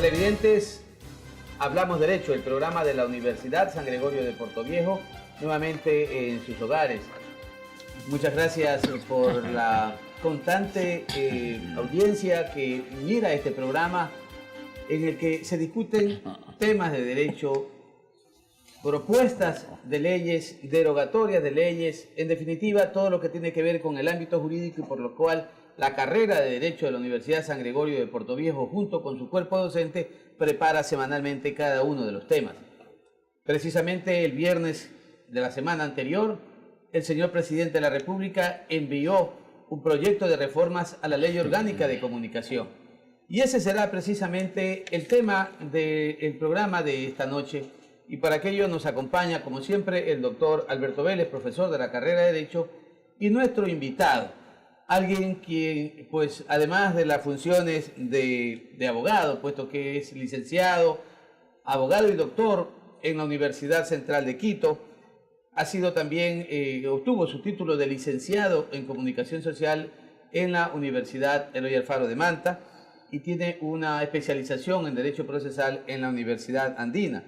televidentes, Hablamos Derecho, el programa de la Universidad San Gregorio de Portoviejo, nuevamente en sus hogares. Muchas gracias por la constante audiencia que mira este programa en el que se discuten temas de derecho, propuestas de leyes, derogatorias de leyes, en definitiva todo lo que tiene que ver con el ámbito jurídico y por lo cual la carrera de Derecho de la Universidad San Gregorio de Portoviejo junto con su cuerpo docente prepara semanalmente cada uno de los temas. Precisamente el viernes de la semana anterior, el señor Presidente de la República envió un proyecto de reformas a la Ley Orgánica de Comunicación. Y ese será precisamente el tema del programa de esta noche. Y para aquello nos acompaña, como siempre, el doctor Alberto Vélez, profesor de la carrera de Derecho, y nuestro invitado, alguien quien, pues, además de las funciones de abogado, puesto que es licenciado, abogado y doctor en la Universidad Central de Quito, ha sido también, obtuvo su título de licenciado en Comunicación Social en la Universidad Eloy Alfaro de Manta y tiene una especialización en Derecho Procesal en la Universidad Andina.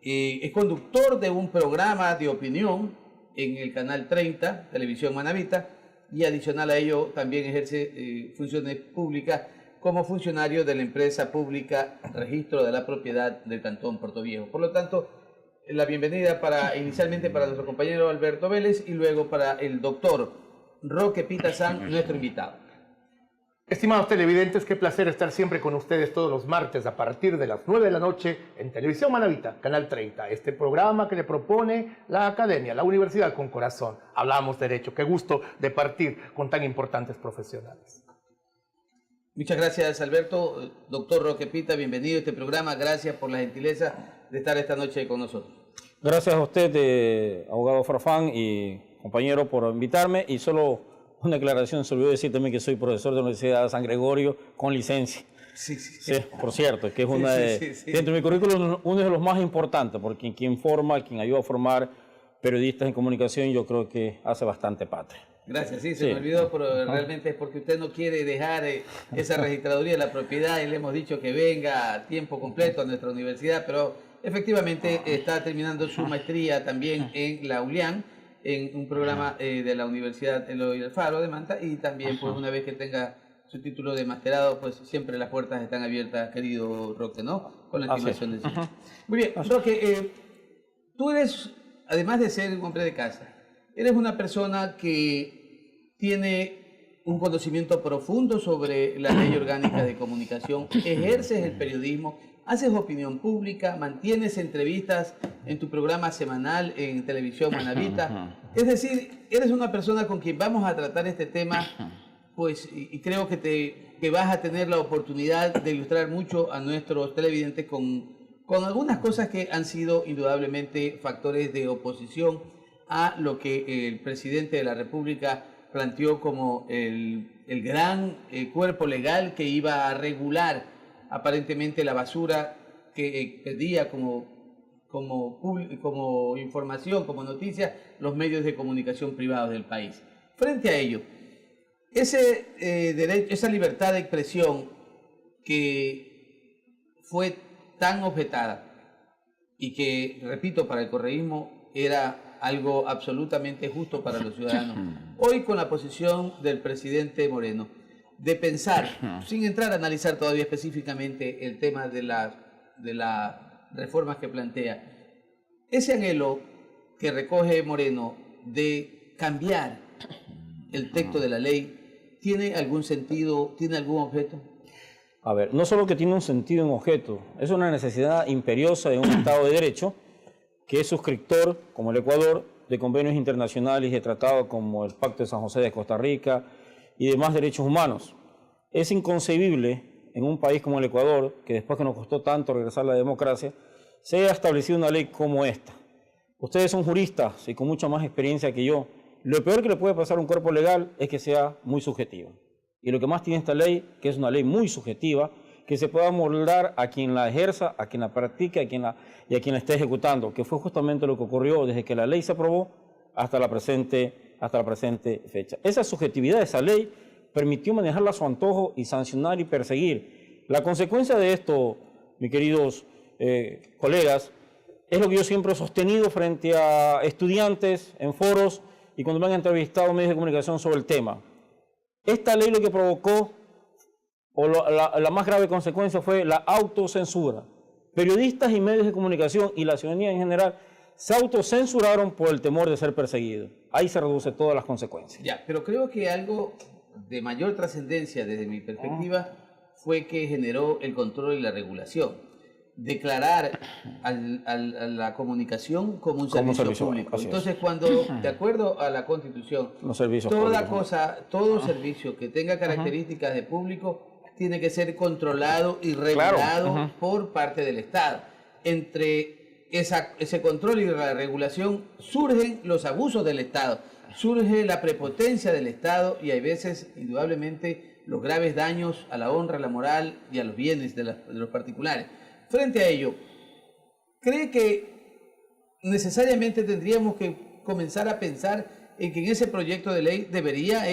Es conductor de un programa de opinión en el Canal 30, Televisión Manabita, y adicional a ello también ejerce funciones públicas como funcionario de la empresa pública Registro de la Propiedad del Cantón Portoviejo. Por lo tanto, la bienvenida inicialmente para nuestro compañero Alberto Vélez y luego para el doctor Roque Pitazán, nuestro invitado. Estimados televidentes, qué placer estar siempre con ustedes todos los martes a partir de las 9 de la noche en Televisión Manabita, Canal 30. Este programa que le propone la Academia, la Universidad con Corazón. Hablamos Derecho. Qué gusto de partir con tan importantes profesionales. Muchas gracias, Alberto. Doctor Roque Pita, bienvenido a este programa. Gracias por la gentileza de estar esta noche con nosotros. Gracias a usted, abogado Farfán y compañero, por invitarme. Y solo una aclaración, se olvidó decir también que soy profesor de la Universidad de San Gregorio con licencia. Sí, por cierto, que es una dentro de mi currículum uno de los más importantes, porque quien forma, quien ayuda a formar periodistas en comunicación, yo creo que hace bastante patria. Gracias, se me olvidó, pero realmente es porque usted no quiere dejar esa registraduría de la propiedad y le hemos dicho que venga a tiempo completo a nuestra universidad, pero efectivamente está terminando su maestría también en la ULIAN, en un programa de la Universidad Eloy Alfaro de Manta, y también pues una vez que tenga su título de masterado, pues siempre las puertas están abiertas, querido Roque, ¿no? Con la estimación del señor. Muy bien, Roque, tú eres, además de ser un hombre de casa, eres una persona que tiene un conocimiento profundo sobre la Ley Orgánica de Comunicación, ejerces el periodismo, haces opinión pública, mantienes entrevistas en tu programa semanal en Televisión Manabita. Es decir, eres una persona con quien vamos a tratar este tema, pues, y creo que vas a tener la oportunidad de ilustrar mucho a nuestros televidentes con algunas cosas que han sido indudablemente factores de oposición a lo que el presidente de la República planteó como el gran cuerpo legal que iba a regular aparentemente la basura que pedía como información, como noticia, los medios de comunicación privados del país. Frente a ello, esa libertad de expresión que fue tan objetada y que, repito, para el correísmo era algo absolutamente justo para los ciudadanos. Hoy, con la posición del presidente Moreno, de pensar, sin entrar a analizar todavía específicamente el tema de las reformas que plantea, ese anhelo que recoge Moreno de cambiar el texto de la ley, ¿tiene algún sentido, tiene algún objeto? A ver, no solo que tiene un sentido en objeto, es una necesidad imperiosa de un Estado de Derecho que es suscriptor, como el Ecuador, de convenios internacionales y de tratados como el Pacto de San José de Costa Rica y demás derechos humanos. Es inconcebible en un país como el Ecuador, que después que nos costó tanto regresar a la democracia, se haya establecido una ley como esta. Ustedes son juristas y con mucha más experiencia que yo. Lo peor que le puede pasar a un cuerpo legal es que sea muy subjetiva. Y lo que más tiene esta ley, que es una ley muy subjetiva, que se pueda moldar a quien la ejerza, a quien la practique, y a quien la esté ejecutando, que fue justamente lo que ocurrió desde que la ley se aprobó hasta la presente fecha. Esa subjetividad de esa ley permitió manejarla a su antojo y sancionar y perseguir. La consecuencia de esto, mis queridos colegas, es lo que yo siempre he sostenido frente a estudiantes en foros y cuando me han entrevistado medios de comunicación sobre el tema. Esta ley lo que provocó, o la más grave consecuencia fue la autocensura. Periodistas y medios de comunicación y la ciudadanía en general se autocensuraron por el temor de ser perseguidos. Ahí se reduce todas las consecuencias. Ya, pero creo que algo de mayor trascendencia desde mi perspectiva fue que generó el control y la regulación. Declarar a la comunicación como un servicio público. Entonces, cuando, de acuerdo a la Constitución, todo servicio que tenga características de público tiene que ser controlado y regulado por parte del Estado. Entre ese control y la regulación surgen los abusos del Estado, surge la prepotencia del Estado y hay veces, indudablemente, los graves daños a la honra, a la moral y a los bienes de los particulares. Frente a ello, ¿cree que necesariamente tendríamos que comenzar a pensar en que en ese proyecto de ley debería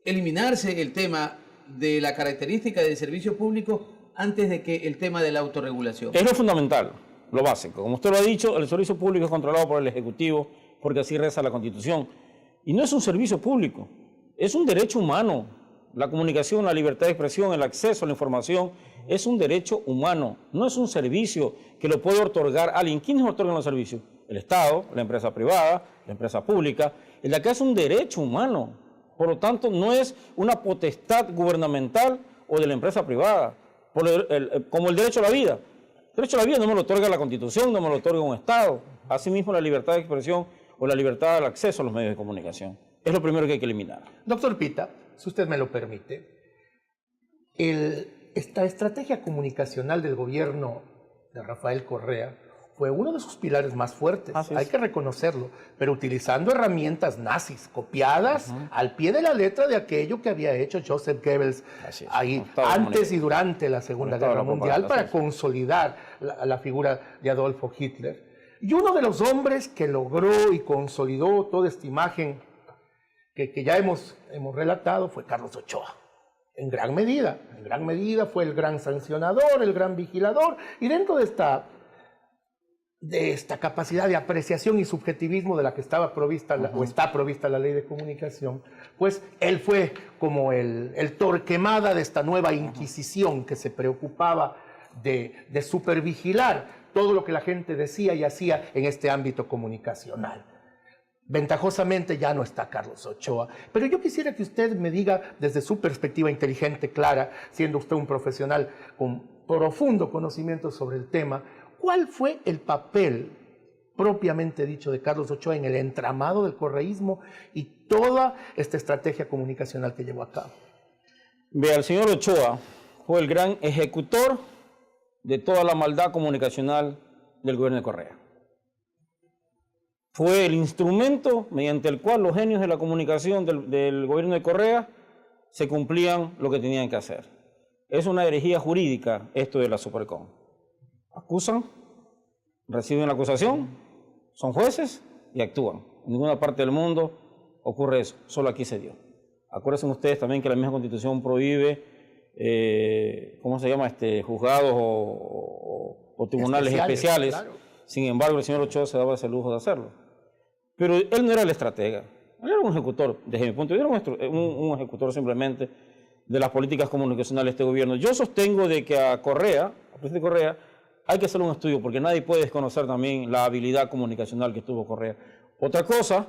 eliminarse el tema de la característica del servicio público antes de que el tema de la autorregulación? Es lo fundamental, lo básico. Como usted lo ha dicho, el servicio público es controlado por el Ejecutivo porque así reza la Constitución. Y no es un servicio público, es un derecho humano. La comunicación, la libertad de expresión, el acceso a la información es un derecho humano, no es un servicio que lo puede otorgar alguien. ¿Quiénes otorgan los servicios? El Estado, la empresa privada, la empresa pública. El de acá es un derecho humano, por lo tanto no es una potestad gubernamental o de la empresa privada, como el derecho a la vida. El derecho a la vida no me lo otorga la Constitución, no me lo otorga un Estado. Asimismo la libertad de expresión o la libertad al acceso a los medios de comunicación. Es lo primero que hay que eliminar. Doctor Pita, si usted me lo permite, esta estrategia comunicacional del gobierno de Rafael Correa fue uno de sus pilares más fuertes, hay que reconocerlo, pero utilizando herramientas nazis, copiadas al pie de la letra de aquello que había hecho Joseph Goebbels ahí antes y durante la Segunda Guerra Mundial para consolidar la figura de Adolfo Hitler. Y uno de los hombres que logró y consolidó toda esta imagen que ya hemos relatado fue Carlos Ochoa. En gran medida fue el gran sancionador, el gran vigilador, y dentro de esta capacidad de apreciación y subjetivismo de la que estaba provista o está provista la ley de comunicación, pues él fue como el Torquemada de esta nueva Inquisición que se preocupaba de supervigilar todo lo que la gente decía y hacía en este ámbito comunicacional. Ventajosamente ya no está Carlos Ochoa, pero yo quisiera que usted me diga desde su perspectiva inteligente, clara, siendo usted un profesional con profundo conocimiento sobre el tema, ¿cuál fue el papel propiamente dicho de Carlos Ochoa en el entramado del correísmo y toda esta estrategia comunicacional que llevó a cabo? Vea, el señor Ochoa fue el gran ejecutor de toda la maldad comunicacional del gobierno de Correa. Fue el instrumento mediante el cual los genios de la comunicación del gobierno de Correa se cumplían lo que tenían que hacer. Es una herejía jurídica esto de la Supercom. Acusan, reciben la acusación, son jueces y actúan. En ninguna parte del mundo ocurre eso, solo aquí se dio. Acuérdense ustedes también que la misma Constitución prohíbe, ¿cómo se llama? Juzgados o tribunales especiales. Claro. Sin embargo, el señor Ochoa se daba ese lujo de hacerlo. Pero él no era el estratega, él era un ejecutor, desde mi punto de vista, era un ejecutor simplemente de las políticas comunicacionales de este gobierno. Yo sostengo de que a presidente Correa, hay que hacer un estudio, porque nadie puede desconocer también la habilidad comunicacional que tuvo Correa. Otra cosa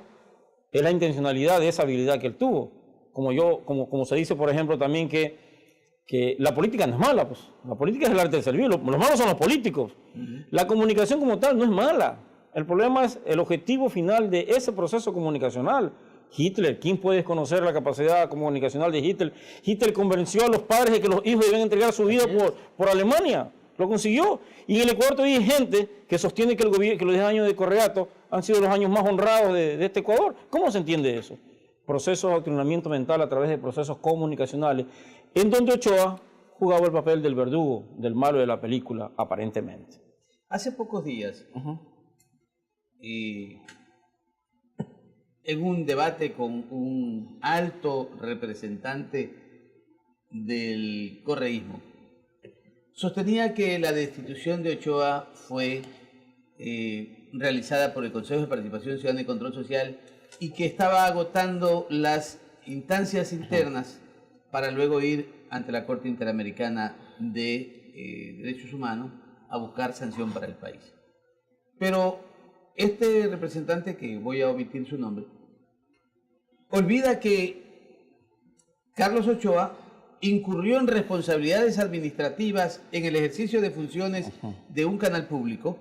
es la intencionalidad de esa habilidad que él tuvo. Como se dice, por ejemplo, también que la política no es mala, pues. La política es el arte del servir, los malos son los políticos. La comunicación como tal no es mala. El problema es el objetivo final de ese proceso comunicacional. Hitler, ¿quién puede desconocer la capacidad comunicacional de Hitler? Hitler convenció a los padres de que los hijos debían entregar su vida por Alemania. Lo consiguió. Y en el Ecuador todavía hay gente que sostiene que los 10 años de Correato han sido los años más honrados de este Ecuador. ¿Cómo se entiende eso? Procesos de adoctrinamiento mental a través de procesos comunicacionales, en donde Ochoa jugaba el papel del verdugo, del malo de la película, aparentemente. Hace pocos días, en un debate con un alto representante del correísmo, sostenía que la destitución de Ochoa fue realizada por el Consejo de Participación Ciudadana y Control Social y que estaba agotando las instancias internas para luego ir ante la Corte Interamericana de Derechos Humanos a buscar sanción para el país. Pero este representante, que voy a omitir su nombre, olvida que Carlos Ochoa incurrió en responsabilidades administrativas en el ejercicio de funciones de un canal público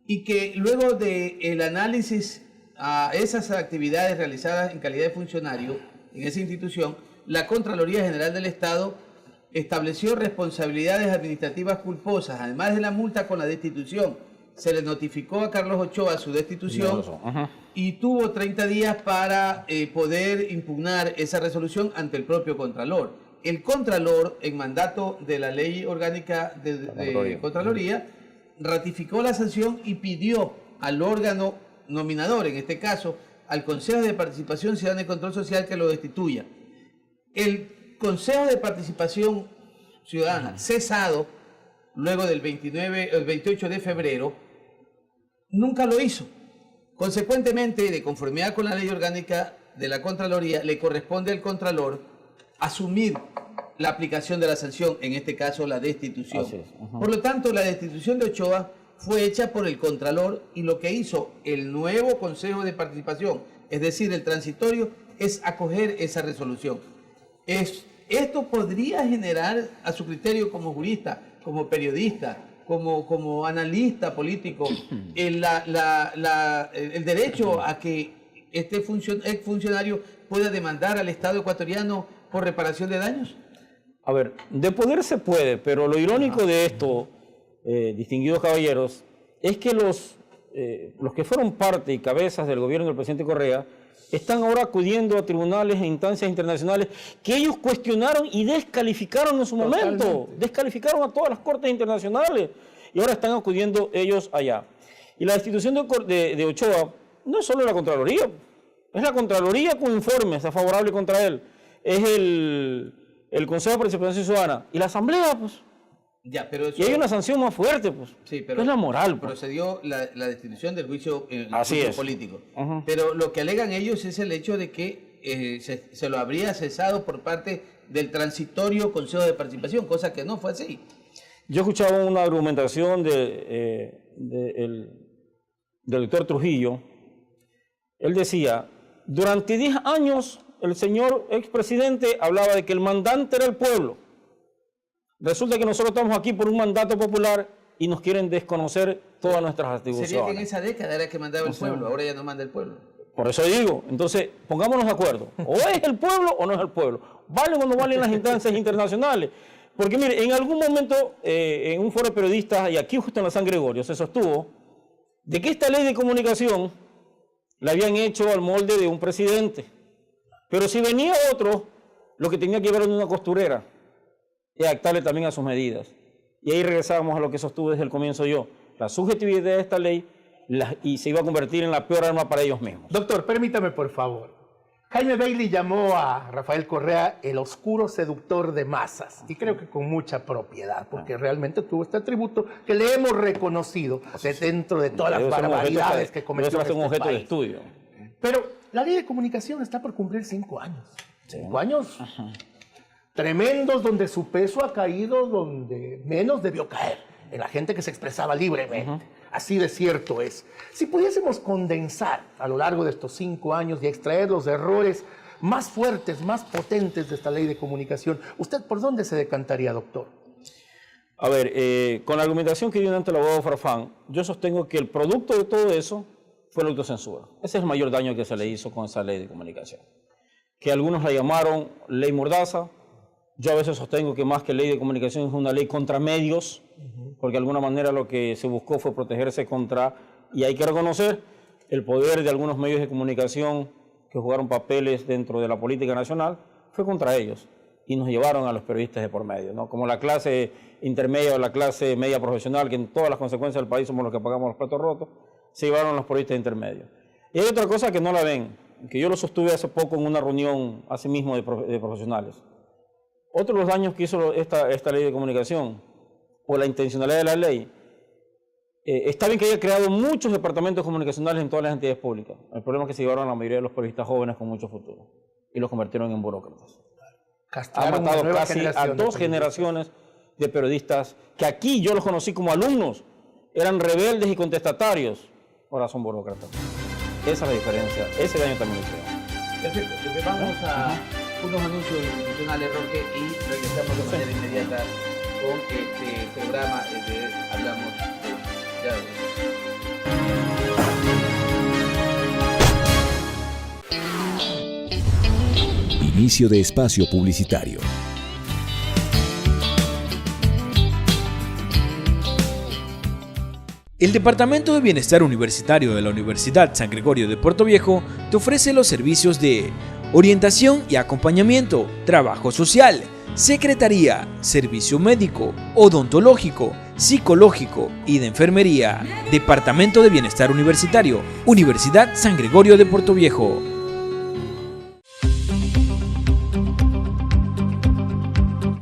y que luego del análisis a esas actividades realizadas en calidad de funcionario en esa institución, la Contraloría General del Estado estableció responsabilidades administrativas culposas, además de la multa con la destitución. Se le notificó a Carlos Ochoa su destitución y tuvo 30 días para poder impugnar esa resolución ante el propio Contralor. El Contralor, en mandato de la Ley Orgánica de Contraloría, ratificó la sanción y pidió al órgano nominador, en este caso al Consejo de Participación Ciudadana y Control Social, que lo destituya. El Consejo de Participación Ciudadana, cesado luego del 28 de febrero, nunca lo hizo. Consecuentemente, de conformidad con la Ley Orgánica de la Contraloría, le corresponde al Contralor asumir la aplicación de la sanción, en este caso la destitución. Por lo tanto, la destitución de Ochoa fue hecha por el Contralor y lo que hizo el nuevo Consejo de Participación, es decir, el transitorio, es acoger esa resolución. Esto podría generar, a su criterio como jurista, como periodista, como analista político, el derecho a que este exfuncionario pueda demandar al Estado ecuatoriano por reparación de daños. A ver, de poder se puede, pero lo irónico de esto, distinguidos caballeros, es que los que fueron parte y cabezas del gobierno del presidente Correa están ahora acudiendo a tribunales e instancias internacionales que ellos cuestionaron y descalificaron en su momento. Descalificaron a todas las cortes internacionales y ahora están acudiendo ellos allá. Y la destitución de Ochoa no es solo la Contraloría, es la Contraloría con informes favorables contra él, es el Consejo de Participación Ciudadana y la Asamblea, pues. Ya, pero eso, y hay una sanción más fuerte, pues. Sí, pero es la moral. Pues. Procedió la destitución del juicio, político. Pero lo que alegan ellos es el hecho de que se lo habría cesado por parte del transitorio Consejo de Participación, cosa que no fue así. Yo escuchaba una argumentación del doctor Trujillo. Él decía, durante 10 años el señor expresidente hablaba de que el mandante era el pueblo. Resulta que nosotros estamos aquí por un mandato popular y nos quieren desconocer todas nuestras atribuciones. Sería que en esa década era que mandaba el pueblo, ahora ya no manda el pueblo. Por eso digo, entonces pongámonos de acuerdo. O es el pueblo o no es el pueblo. ¿Valen o no valen las instancias internacionales? Porque mire, en algún momento, en un foro de periodistas, y aquí justo en la San Gregorio, se sostuvo de que esta ley de comunicación la habían hecho al molde de un presidente. Pero si venía otro, lo que tenía que ver era una costurera y adaptarle también a sus medidas. Y ahí regresábamos a lo que sostuve desde el comienzo yo. La subjetividad de esta ley y se iba a convertir en la peor arma para ellos mismos. Doctor, permítame por favor. Jaime Bailey llamó a Rafael Correa el oscuro seductor de masas, y creo que con mucha propiedad, porque realmente tuvo este atributo que le hemos reconocido dentro de todas las barbaridades que cometió en este objeto país. de estudio. Pero la ley de comunicación está por cumplir 5 años. 5 años tremendos, donde su peso ha caído donde menos debió caer, en la gente que se expresaba libremente. Así de cierto es. Si pudiésemos condensar a lo largo de estos 5 años y extraer los errores más fuertes, más potentes de esta ley de comunicación, ¿usted por dónde se decantaría, doctor? A ver, con la argumentación que dio ante el abogado Farfán, yo sostengo que el producto de todo eso fue la autocensura. Ese es el mayor daño que se le hizo con esa ley de comunicación. Que algunos la llamaron ley mordaza. Yo a veces sostengo que más que ley de comunicación es una ley contra medios, porque de alguna manera lo que se buscó fue protegerse contra, y hay que reconocer, el poder de algunos medios de comunicación que jugaron papeles dentro de la política nacional, fue contra ellos, y nos llevaron a los periodistas de por medio, ¿no? Como la clase intermedia o la clase media profesional, que en todas las consecuencias del país somos los que pagamos los platos rotos, se llevaron a los periodistas intermedios. Y hay otra cosa que no la ven, que yo lo sostuve hace poco en una reunión, así mismo, de profesionales. Otro de los daños que hizo esta ley de comunicación o la intencionalidad de la ley, está bien que haya creado muchos departamentos comunicacionales en todas las entidades públicas. El problema es que se llevaron a la mayoría de los periodistas jóvenes con mucho futuro y los convirtieron en burócratas. Ha matado casi a 2 generaciones de periodistas que aquí yo los conocí como alumnos, eran rebeldes y contestatarios, ahora son burócratas. Esa es la diferencia, ese daño también lo queda. Perfecto, entonces vamos a unos anuncios institucionales, Roque, y regresamos de manera inmediata con este programa de Hablamos de... Ya ves. Inicio de espacio publicitario. El Departamento de Bienestar Universitario de la Universidad San Gregorio de Puerto Viejo te ofrece los servicios de orientación y acompañamiento, trabajo social, secretaría, servicio médico, odontológico, psicológico y de enfermería. Departamento de Bienestar Universitario, Universidad San Gregorio de Puerto Viejo.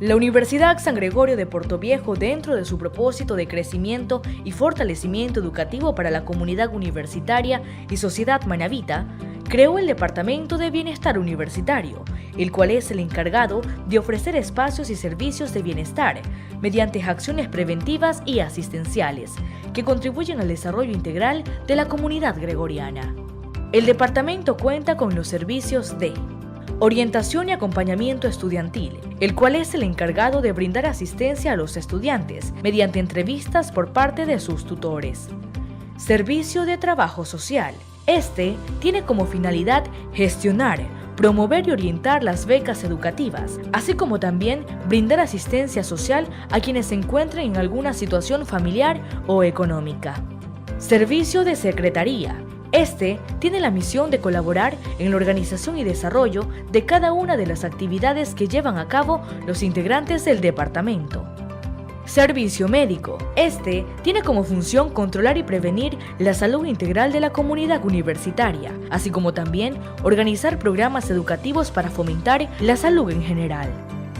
La Universidad San Gregorio de Puerto Viejo, dentro de su propósito de crecimiento y fortalecimiento educativo para la comunidad universitaria y sociedad manabita, creó el Departamento de Bienestar Universitario, el cual es el encargado de ofrecer espacios y servicios de bienestar mediante acciones preventivas y asistenciales que contribuyen al desarrollo integral de la comunidad gregoriana. El departamento cuenta con los servicios de orientación y acompañamiento estudiantil, el cual es el encargado de brindar asistencia a los estudiantes mediante entrevistas por parte de sus tutores. Servicio de trabajo social. Este tiene como finalidad gestionar, promover y orientar las becas educativas, así como también brindar asistencia social a quienes se encuentren en alguna situación familiar o económica. Servicio de secretaría. Este tiene la misión de colaborar en la organización y desarrollo de cada una de las actividades que llevan a cabo los integrantes del departamento. Servicio médico. Este tiene como función controlar y prevenir la salud integral de la comunidad universitaria, así como también organizar programas educativos para fomentar la salud en general.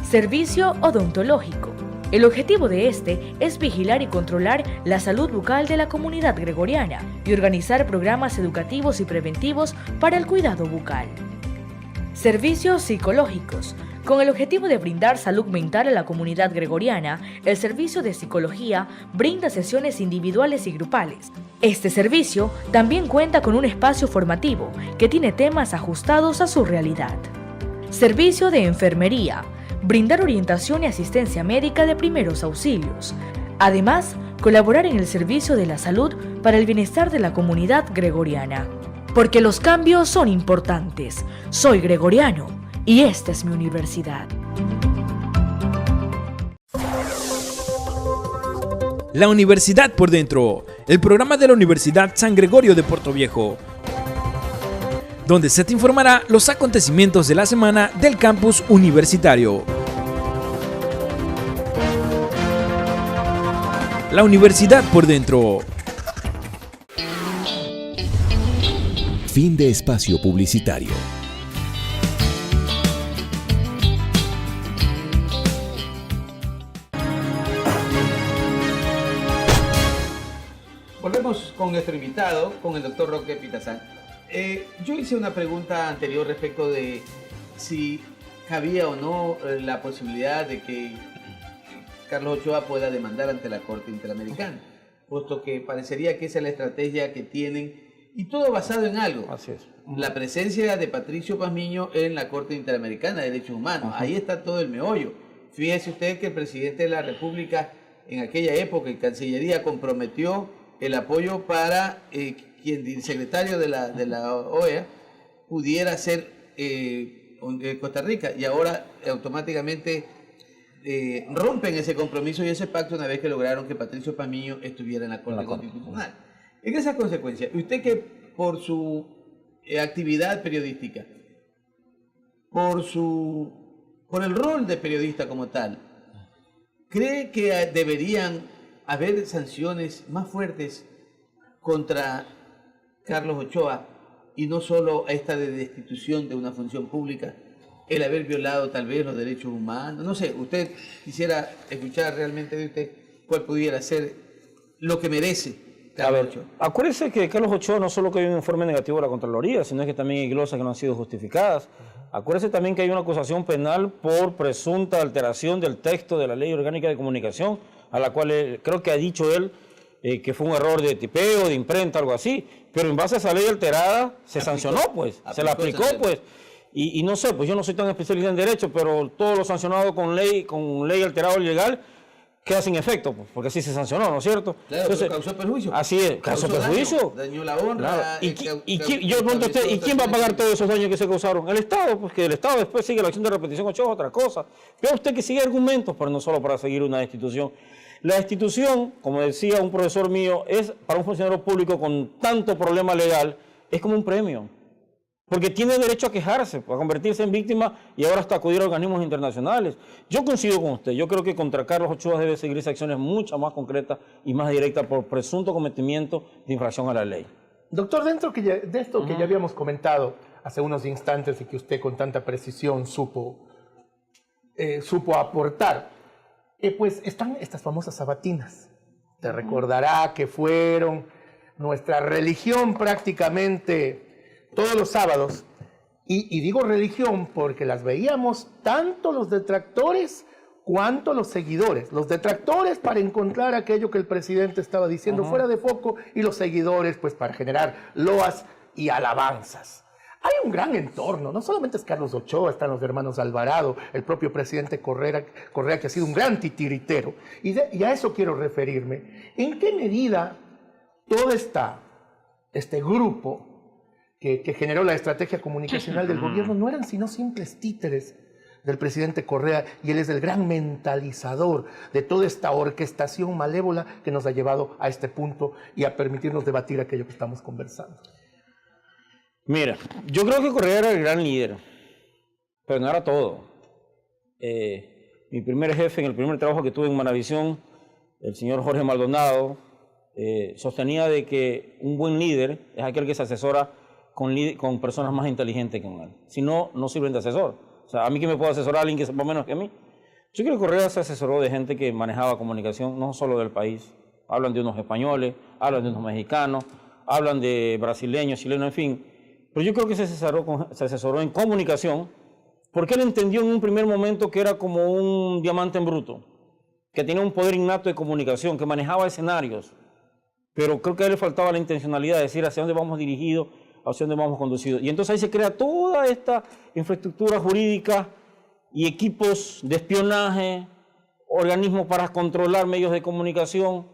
Servicio odontológico. El objetivo de este es vigilar y controlar la salud bucal de la comunidad gregoriana y organizar programas educativos y preventivos para el cuidado bucal. Servicios psicológicos. Con el objetivo de brindar salud mental a la comunidad gregoriana, el servicio de psicología brinda sesiones individuales y grupales. Este servicio también cuenta con un espacio formativo que tiene temas ajustados a su realidad. Servicio de enfermería. Brindar orientación y asistencia médica de primeros auxilios. Además, colaborar en el servicio de la salud para el bienestar de la comunidad gregoriana. Porque los cambios son importantes. Soy gregoriano y esta es mi universidad. La Universidad por Dentro, el programa de la Universidad San Gregorio de Puerto Viejo, donde se te informará los acontecimientos de la semana del campus universitario. La Universidad por Dentro. Fin de espacio publicitario. Volvemos con nuestro invitado, con el doctor Roque Pitazán. Yo hice una pregunta anterior respecto de si cabía o no la posibilidad de que Carlos Ochoa pueda demandar ante la Corte Interamericana, puesto que parecería que esa es la estrategia que tienen, y todo basado en algo. Así es. La presencia de Patricio Pazmiño en la Corte Interamericana de Derechos Humanos. Ajá. Ahí está todo el meollo. Fíjese usted que el presidente de la República en aquella época, en Cancillería, comprometió el apoyo para quien el secretario de la OEA pudiera ser Costa Rica, y ahora automáticamente rompen ese compromiso y ese pacto una vez que lograron que Patricio Pazmiño estuviera en la Corte Constitucional. En esas consecuencias, usted que por su actividad periodística, por el rol de periodista como tal, ¿cree que deberían haber sanciones más fuertes contra Carlos Ochoa y no solo esta de destitución de una función pública, el haber violado tal vez los derechos humanos? No sé, usted quisiera escuchar realmente de usted cuál pudiera ser lo que merece A Carlos ver, Ochoa. acuérdense que Carlos Ochoa no solo que hay un informe negativo de la Contraloría, sino que también hay glosas que no han sido justificadas. Acuérdense también que hay una acusación penal por presunta alteración del texto de la Ley Orgánica de Comunicación, a la cual creo que ha dicho él que fue un error de tipeo, de imprenta, algo así, pero en base a esa ley alterada se sancionó, pues, se la aplicó, pues. Y no sé, pues yo no soy tan especialista en derecho, pero todo lo sancionado con ley alterada o ilegal queda sin efecto, pues, porque así se sancionó, ¿no es cierto? Claro, Entonces, causó perjuicio. Así es, causó perjuicio. Dañó la honra. Claro. Yo pregunto a usted, ¿y quién va a pagar todos esos daños que se causaron? El Estado, pues que el Estado después sigue la acción de repetición Ochoa, otra cosa. Vea usted que sigue argumentos, pero no solo para seguir una destitución. La destitución, como decía un profesor mío, es para un funcionario público con tanto problema legal, es como un premio. Porque tiene derecho a quejarse, a convertirse en víctima y ahora hasta acudir a organismos internacionales. Yo coincido con usted, yo creo que contra Carlos Ochoa debe seguirse acciones mucho más concretas y más directas por presunto cometimiento de infracción a la ley. Doctor, dentro de esto que ya habíamos comentado hace unos instantes y que usted con tanta precisión supo aportar, pues están estas famosas sabatinas. Te recordará que fueron nuestra religión prácticamente todos los sábados, y digo religión porque las veíamos tanto los detractores cuanto los seguidores. Los detractores para encontrar aquello que el presidente estaba diciendo fuera de foco, y los seguidores pues para generar loas y alabanzas. Hay un gran entorno, no solamente es Carlos Ochoa, están los hermanos Alvarado, el propio presidente Correa que ha sido un gran titiritero, y a eso quiero referirme. ¿En qué medida todo este grupo que generó la estrategia comunicacional del gobierno no eran sino simples títeres del presidente Correa, y él es el gran mentalizador de toda esta orquestación malévola que nos ha llevado a este punto y a permitirnos debatir aquello que estamos conversando? Mira, yo creo que Correa era el gran líder, pero no era todo. Mi primer jefe en el primer trabajo que tuve en Manavisión, el señor Jorge Maldonado, sostenía de que un buen líder es aquel que se asesora con personas más inteligentes que él. Si no, no sirven de asesor. O sea, a mí que me puede asesorar alguien que sepa menos que a mí. Yo creo que Correa se asesoró de gente que manejaba comunicación no solo del país. Hablan de unos españoles, hablan de unos mexicanos, hablan de brasileños, chilenos, en fin. Pero yo creo que se asesoró en comunicación porque él entendió en un primer momento que era como un diamante en bruto, que tenía un poder innato de comunicación, que manejaba escenarios. Pero creo que a él le faltaba la intencionalidad de decir hacia dónde vamos dirigidos, hacia dónde vamos conducidos. Y entonces ahí se crea toda esta infraestructura jurídica y equipos de espionaje, organismos para controlar medios de comunicación,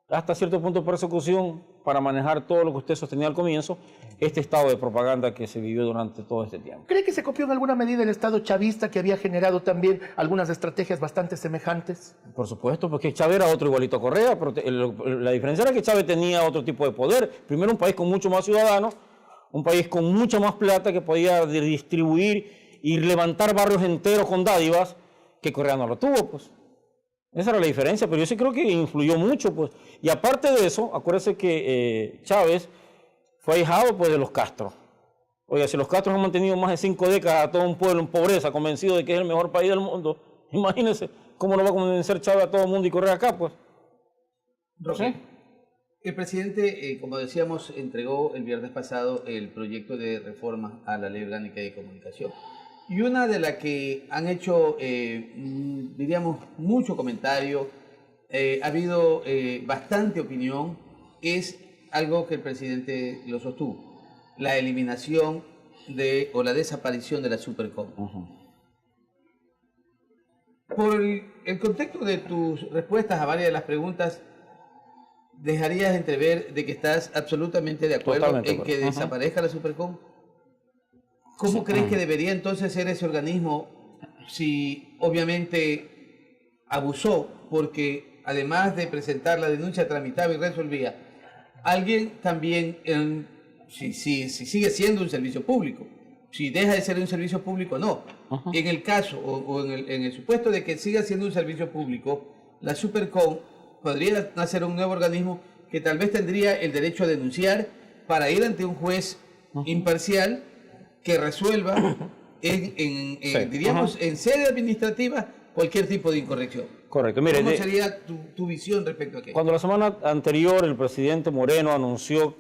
hasta cierto punto de persecución, para manejar todo lo que usted sostenía al comienzo, este estado de propaganda que se vivió durante todo este tiempo. ¿Cree que se copió en alguna medida el Estado chavista, que había generado también algunas estrategias bastante semejantes? Por supuesto, porque Chávez era otro igualito a Correa, pero la diferencia era que Chávez tenía otro tipo de poder. Primero, un país con mucho más ciudadanos, un país con mucha más plata que podía distribuir y levantar barrios enteros con dádivas, que Correa no lo tuvo, pues. Esa era la diferencia, pero yo sí creo que influyó mucho, pues. Y aparte de eso, acuérdense que Chávez fue ahijado, pues, de los Castro. Oiga, si los Castro han mantenido más de 5 décadas a todo un pueblo en pobreza, convencido de que es el mejor país del mundo, imagínense cómo no va a convencer Chávez a todo el mundo y Correa acá, pues. ¿Sí? El presidente, como decíamos, entregó el viernes pasado el proyecto de reforma a la Ley Orgánica de Comunicación. Y una de las que han hecho, diríamos, mucho comentario, ha habido bastante opinión, es algo que el presidente lo sostuvo: la eliminación o la desaparición de la Supercom. Por el contexto de tus respuestas a varias de las preguntas, dejarías entrever de que estás absolutamente de acuerdo en que desaparezca la Supercom. ¿Cómo crees que debería entonces ser ese organismo si obviamente abusó? Porque además de presentar la denuncia, tramitaba y resolvía, alguien también, si sigue siendo un servicio público, si deja de ser un servicio público, no. En el caso o en el supuesto de que siga siendo un servicio público, la Supercom podría nacer un nuevo organismo que tal vez tendría el derecho a denunciar para ir ante un juez imparcial que resuelva diríamos, en sede administrativa cualquier tipo de incorrección. Correcto. Mire, ¿Cómo sería tu visión respecto a aquello? Cuando la semana anterior el presidente Moreno anunció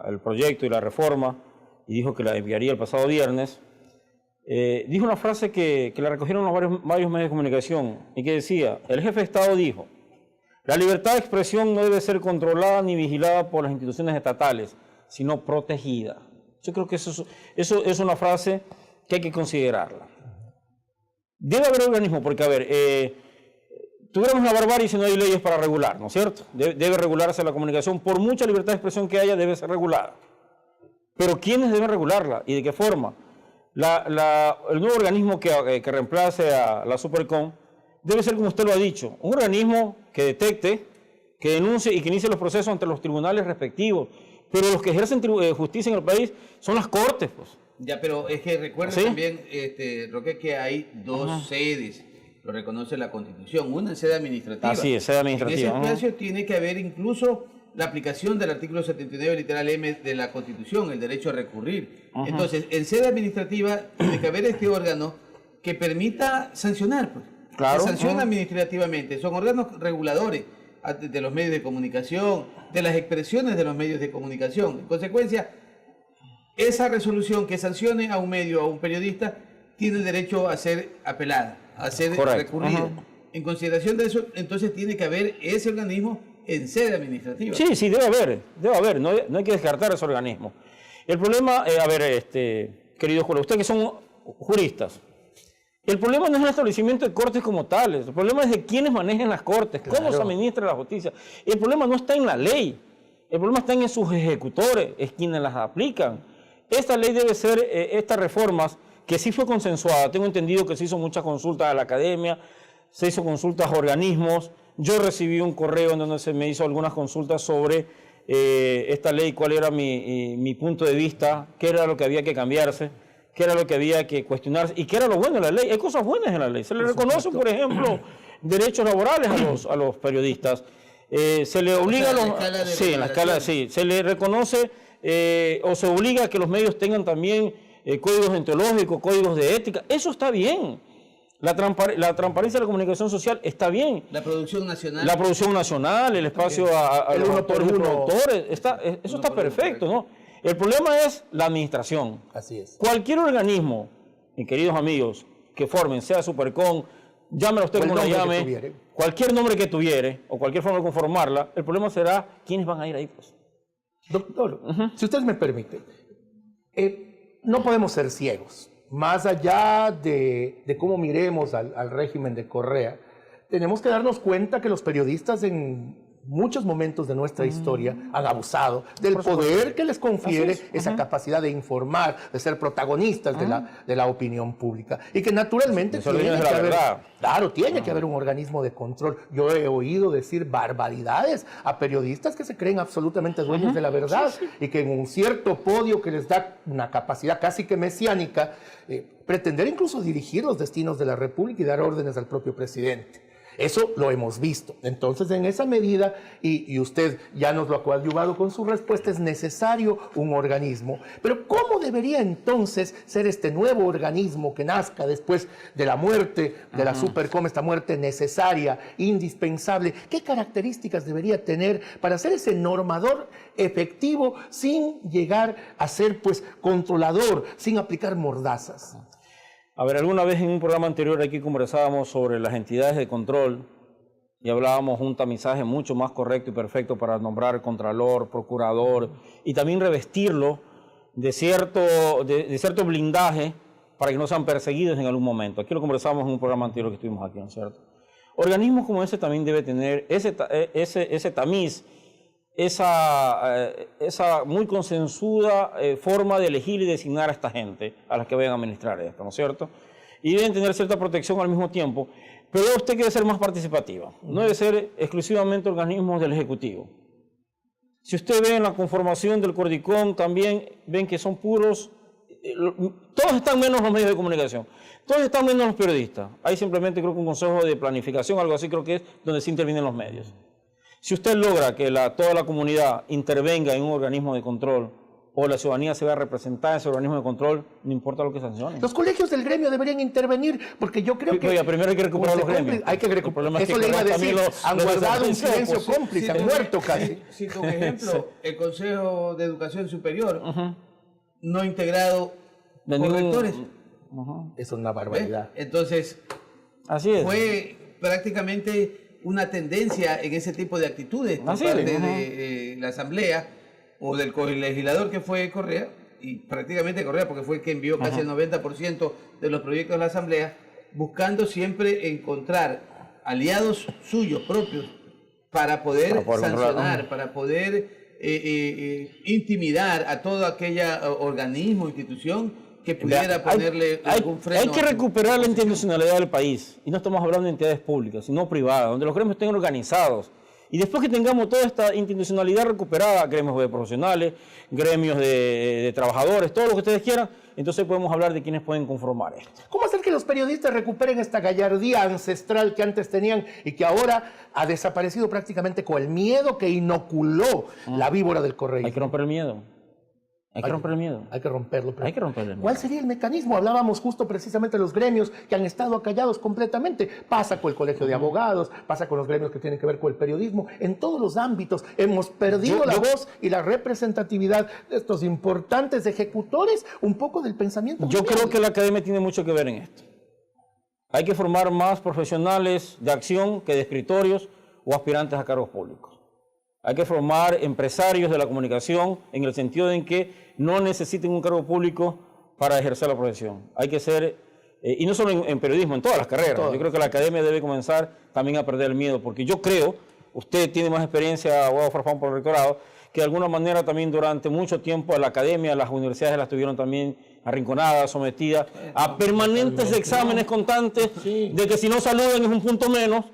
el proyecto y la reforma y dijo que la enviaría el pasado viernes, dijo una frase que la recogieron los varios medios de comunicación y que decía, el jefe de Estado dijo, la libertad de expresión no debe ser controlada ni vigilada por las instituciones estatales, sino protegida. Yo creo que eso es una frase que hay que considerarla. Debe haber organismo, porque, a ver, tuviéramos la barbarie si no hay leyes para regular, ¿no es cierto? Debe regularse la comunicación, por mucha libertad de expresión que haya, debe ser regulada. Pero ¿quiénes deben regularla y de qué forma? El nuevo organismo que reemplace a la Supercom debe ser, como usted lo ha dicho, un organismo que detecte, que denuncie y que inicie los procesos ante los tribunales respectivos. Pero los que ejercen justicia en el país son las cortes, pues. Ya, pero es que recuerda ¿Sí? también, Roque, que hay dos sedes, lo reconoce la Constitución, una es sede administrativa. Así es, sede administrativa. En ese espacio tiene que haber incluso la aplicación del artículo 79 literal M de la Constitución, el derecho a recurrir. Entonces, en sede administrativa tiene que haber este órgano que permita sancionar, pues. Claro. Que sanciona administrativamente, son órganos reguladores de los medios de comunicación, de las expresiones de los medios de comunicación. En consecuencia, esa resolución que sancione a un medio o a un periodista tiene derecho a ser apelada, a ser recurrida. En consideración de eso, entonces tiene que haber ese organismo en sede administrativa. Sí, debe haber, no hay que descartar ese organismo. El problema, querido Julio, ustedes que son juristas, el problema no es el establecimiento de cortes como tales, el problema es de quiénes manejan las cortes, cómo se administra la justicia. El problema no está en la ley, el problema está en sus ejecutores, es quienes las aplican. Esta ley debe ser, estas reformas, que sí fue consensuada, tengo entendido que se hizo muchas consultas a la academia, se hizo consultas a organismos, yo recibí un correo en donde se me hizo algunas consultas sobre esta ley, cuál era mi punto de vista, qué era lo que había que cambiarse, qué era lo que había que cuestionarse y qué era lo bueno de la ley. Hay cosas buenas en la ley. Se le reconoce, por ejemplo, derechos laborales a los periodistas. Se le obliga en la escala, se le reconoce o se obliga a que los medios tengan también códigos deontológicos, códigos de ética. Eso está bien. La transparencia de la comunicación social está bien. La producción nacional. La producción nacional, el espacio a los autores y productores, eso está perfecto, ¿no? El problema es la administración. Así es. Cualquier organismo, mis queridos amigos, que formen, sea Supercom, llámelo usted como lo llame, cualquier nombre que tuviere, o cualquier forma de conformarla, el problema será quiénes van a ir ahí, pues. Doctor, si usted me permite, no podemos ser ciegos. Más allá de cómo miremos al régimen de Correa, tenemos que darnos cuenta que los periodistas en muchos momentos de nuestra historia han abusado del poder que les confiere esa capacidad de informar, de ser protagonistas de la opinión pública. Y que naturalmente tiene que haber un organismo de control. Yo he oído decir barbaridades a periodistas que se creen absolutamente dueños de la verdad y que en un cierto podio que les da una capacidad casi que mesiánica, pretender incluso dirigir los destinos de la República y dar órdenes al propio presidente. Eso lo hemos visto. Entonces, en esa medida, y usted ya nos lo ha coadyuvado con su respuesta, es necesario un organismo. Pero ¿cómo debería entonces ser este nuevo organismo que nazca después de la muerte de la Supercom, esta muerte necesaria, indispensable? ¿Qué características debería tener para ser ese normador efectivo sin llegar a ser, pues, controlador, sin aplicar mordazas? A ver, alguna vez en un programa anterior aquí conversábamos sobre las entidades de control y hablábamos un tamizaje mucho más correcto y perfecto para nombrar contralor, procurador y también revestirlo de cierto blindaje para que no sean perseguidos en algún momento. Aquí lo conversábamos en un programa anterior que estuvimos aquí, ¿no es cierto? Organismos como ese también debe tener ese tamiz, esa muy consensuada forma de elegir y designar a esta gente, a las que vayan a administrar esto, ¿no es cierto? Y deben tener cierta protección al mismo tiempo, pero usted quiere ser más participativa, no debe ser exclusivamente organismos del Ejecutivo. Si usted ve en la conformación del Cordicom, también ven que son puros, todos están menos los medios de comunicación, todos están menos los periodistas. Hay simplemente creo que un consejo de planificación, algo así creo que es, donde se intervienen los medios. Si usted logra que toda la comunidad intervenga en un organismo de control, o la ciudadanía se vea representada en ese organismo de control, no importa lo que sancione. Los colegios del gremio deberían intervenir, porque yo creo que... Oiga, primero hay que recuperar los gremios. Hay que recuperar. Eso le iba a decir. Han guardado un silencio cómplice, han muerto casi. Sí, como ejemplo, el Consejo de Educación Superior no integrado por rectores. Es una barbaridad. Entonces, así es. Fue prácticamente una tendencia en ese tipo de actitudes por parte de la Asamblea o del legislador que fue Correa, y prácticamente Correa, porque fue el que envió casi el 90% de los proyectos a la Asamblea, buscando siempre encontrar aliados suyos propios para poder sancionar, para poder intimidar a todo aquel organismo, institución que pudiera ponerle algún freno. Hay que recuperar la institucionalidad del país, y no estamos hablando de entidades públicas, sino privadas, donde los gremios estén organizados. Y después que tengamos toda esta institucionalidad recuperada, gremios de profesionales, gremios de trabajadores, todo lo que ustedes quieran, entonces podemos hablar de quiénes pueden conformar esto. ¿Cómo hacer que los periodistas recuperen esta gallardía ancestral que antes tenían y que ahora ha desaparecido prácticamente con el miedo que inoculó la víbora del correísmo? Hay que romper el miedo. Hay que romper el miedo. Hay que romperlo. Hay que romper el miedo. ¿Cuál sería el mecanismo? Hablábamos justo precisamente de los gremios que han estado acallados completamente. Pasa con el Colegio de Abogados, pasa con los gremios que tienen que ver con el periodismo. En todos los ámbitos hemos perdido la voz y la representatividad de estos importantes ejecutores, un poco del pensamiento. Yo creo que la academia tiene mucho que ver en esto. Hay que formar más profesionales de acción que de escritorios o aspirantes a cargos públicos. Hay que formar empresarios de la comunicación en el sentido de que no necesiten un cargo público para ejercer la profesión. Hay que ser, y no solo en periodismo, en todas las carreras. Yo creo que la academia debe comenzar también a perder el miedo, porque yo creo, usted tiene más experiencia, abogado Farfán, por el rectorado, que de alguna manera también durante mucho tiempo la academia, las universidades las tuvieron también arrinconadas, sometidas a permanentes exámenes constantes, de que si no saludan es un punto menos.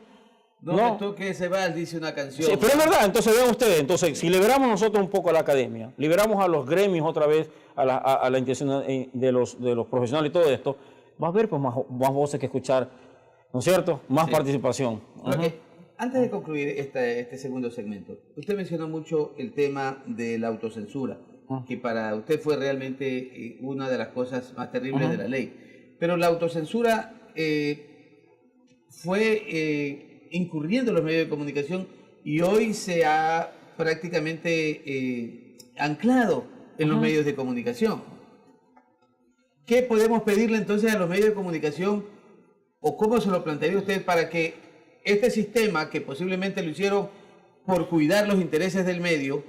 No me toque ese vals, dice una canción. Sí, pero es verdad, entonces vean ustedes, entonces si liberamos nosotros un poco a la academia, liberamos a los gremios otra vez, a la intención de los profesionales y todo esto, va a haber pues más voces que escuchar, ¿no es cierto? Más participación. Antes de concluir este segundo segmento, usted mencionó mucho el tema de la autocensura, que para usted fue realmente una de las cosas más terribles de la ley. Pero la autocensura fue incurriendo en los medios de comunicación y hoy se ha prácticamente anclado en los medios de comunicación. ¿Qué podemos pedirle entonces a los medios de comunicación o cómo se lo plantearía usted para que este sistema, que posiblemente lo hicieron por cuidar los intereses del medio,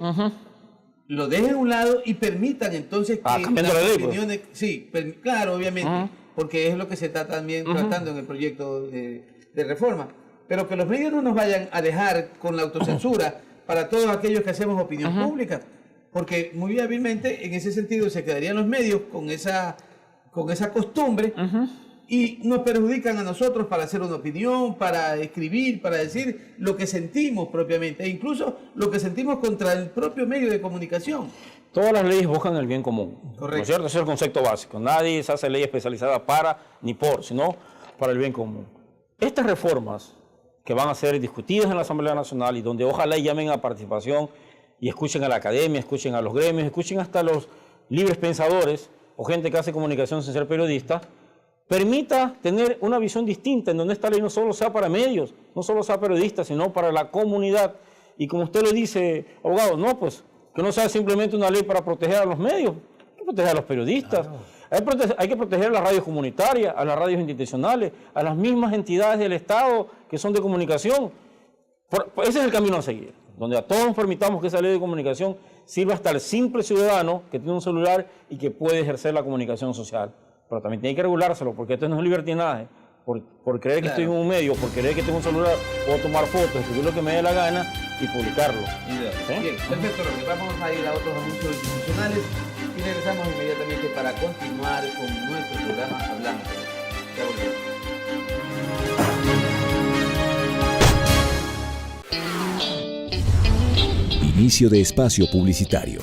lo dejen a un lado y permitan entonces que las opiniones... Sí, claro, obviamente, porque es lo que se está también tratando en el proyecto de reforma. Pero que los medios no nos vayan a dejar con la autocensura para todos aquellos que hacemos opinión pública, porque muy hábilmente en ese sentido se quedarían los medios con esa costumbre y nos perjudican a nosotros para hacer una opinión, para escribir, para decir lo que sentimos propiamente, e incluso lo que sentimos contra el propio medio de comunicación. Todas las leyes buscan el bien común. Correcto. ¿No es cierto? Ese es el concepto básico. Nadie se hace ley especializada para ni por, sino para el bien común. Estas reformas que van a ser discutidas en la Asamblea Nacional y donde ojalá llamen a participación y escuchen a la academia, escuchen a los gremios, escuchen hasta a los libres pensadores o gente que hace comunicación sin ser periodista, permita tener una visión distinta en donde esta ley no solo sea para medios, no solo sea periodistas, sino para la comunidad. Y como usted lo dice, abogado, no, pues que no sea simplemente una ley para proteger a los medios, hay que proteger a los periodistas. Hay que proteger a las radios comunitarias, a las radios institucionales, a las mismas entidades del Estado que son de comunicación. Ese es el camino a seguir, donde a todos nos permitamos que esa ley de comunicación sirva hasta el simple ciudadano que tiene un celular y que puede ejercer la comunicación social. Pero también tiene que regulárselo, porque esto no es un libertinaje. Por creer que estoy en un medio, por creer que tengo un celular, puedo tomar fotos, escribir lo que me dé la gana y publicarlo. Bien, perfecto, Roque. Vamos a ir a otros anuncios institucionales y regresamos inmediatamente para continuar con nuestro programa Hablando. Ya volvemos. Inicio de espacio publicitario.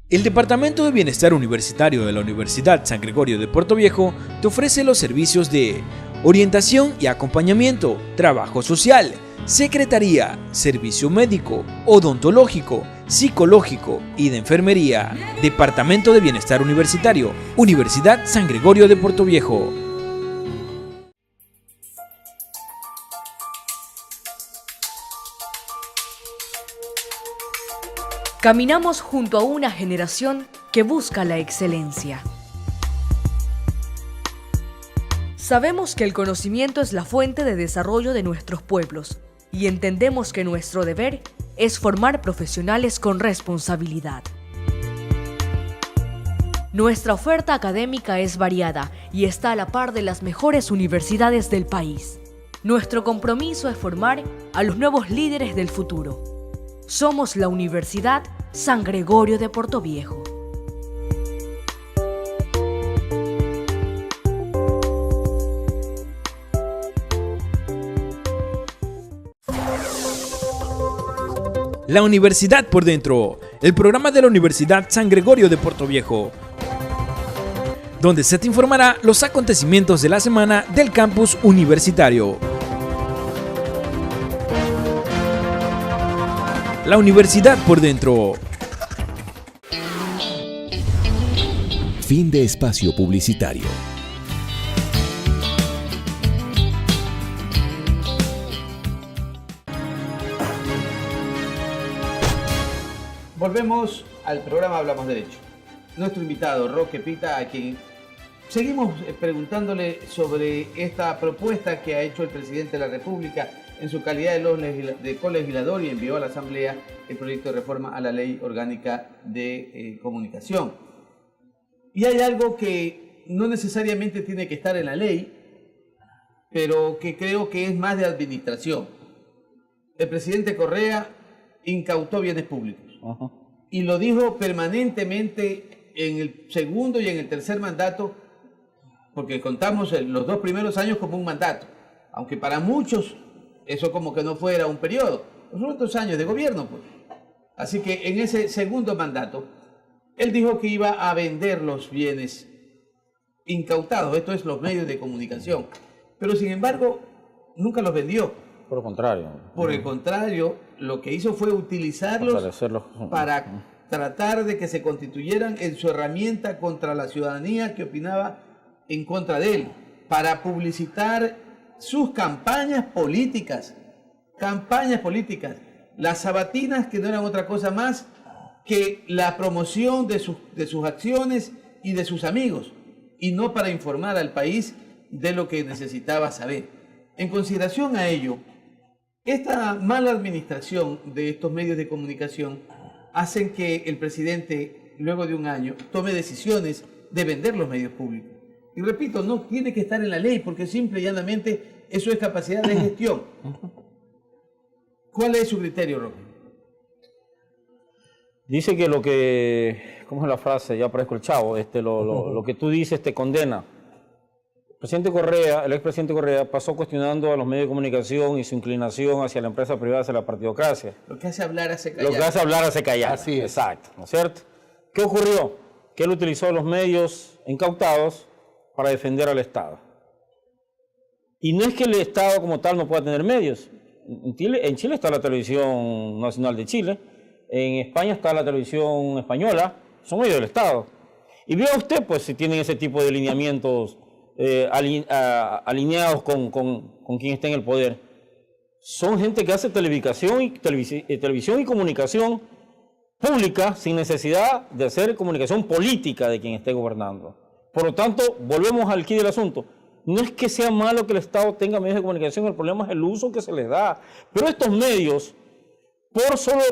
El Departamento de Bienestar Universitario de la Universidad San Gregorio de Puerto Viejo te ofrece los servicios de orientación y acompañamiento, trabajo social, secretaría, servicio médico, odontológico, psicológico y de enfermería. Departamento de Bienestar Universitario, Universidad San Gregorio de Portoviejo. Caminamos junto a una generación que busca la excelencia. Sabemos que el conocimiento es la fuente de desarrollo de nuestros pueblos y entendemos que nuestro deber es formar profesionales con responsabilidad. Nuestra oferta académica es variada y está a la par de las mejores universidades del país. Nuestro compromiso es formar a los nuevos líderes del futuro. Somos la Universidad San Gregorio de Portoviejo. La Universidad por Dentro, el programa de la Universidad San Gregorio de Portoviejo, donde se te informará los acontecimientos de la semana del campus universitario. La Universidad por Dentro. Fin de espacio publicitario. Volvemos al programa Hablamos Derecho. Nuestro invitado, Roque Pita, a quien seguimos preguntándole sobre esta propuesta que ha hecho el presidente de la República en su calidad de colegislador y envió a la Asamblea el proyecto de reforma a la Ley Orgánica de Comunicación. Y hay algo que no necesariamente tiene que estar en la ley, pero que creo que es más de administración. El presidente Correa incautó bienes públicos. Y lo dijo permanentemente en el segundo y en el tercer mandato, porque contamos los 2 primeros años como un mandato, aunque para muchos eso como que no fuera un periodo, los otros años de gobierno, pues. Así que en ese segundo mandato, él dijo que iba a vender los bienes incautados, esto es los medios de comunicación, pero sin embargo nunca los vendió. Por lo contrario. Por el contrario, lo que hizo fue utilizarlos para tratar de que se constituyeran en su herramienta contra la ciudadanía que opinaba en contra de él, para publicitar sus campañas políticas, las sabatinas que no eran otra cosa más que la promoción de sus acciones y de sus amigos, y no para informar al país de lo que necesitaba saber. En consideración a ello, esta mala administración de estos medios de comunicación hacen que el presidente, luego de un año, tome decisiones de vender los medios públicos. Y repito, no tiene que estar en la ley, porque simple y llanamente eso es capacidad de gestión. ¿Cuál es su criterio, Roque? Dice que lo que, ¿cómo es la frase? Ya parezco el chavo, lo que tú dices te condena. El expresidente Correa pasó cuestionando a los medios de comunicación y su inclinación hacia la empresa privada, hacia la partidocracia. Lo que hace hablar hace callar. Lo que hace hablar hace callar. Así es. Exacto, ¿no es cierto? ¿Qué ocurrió? Que él utilizó los medios incautados para defender al Estado. Y no es que el Estado como tal no pueda tener medios. En Chile está la Televisión Nacional de Chile, en España está la Televisión Española, son medios del Estado. Y vea usted, pues, si tienen ese tipo de lineamientos alineados con quien está en el poder. Son gente que hace televisión y comunicación pública sin necesidad de hacer comunicación política de quien esté gobernando. Por lo tanto, volvemos al quid del asunto. No es que sea malo que el Estado tenga medios de comunicación, el problema es el uso que se les da. Pero estos medios,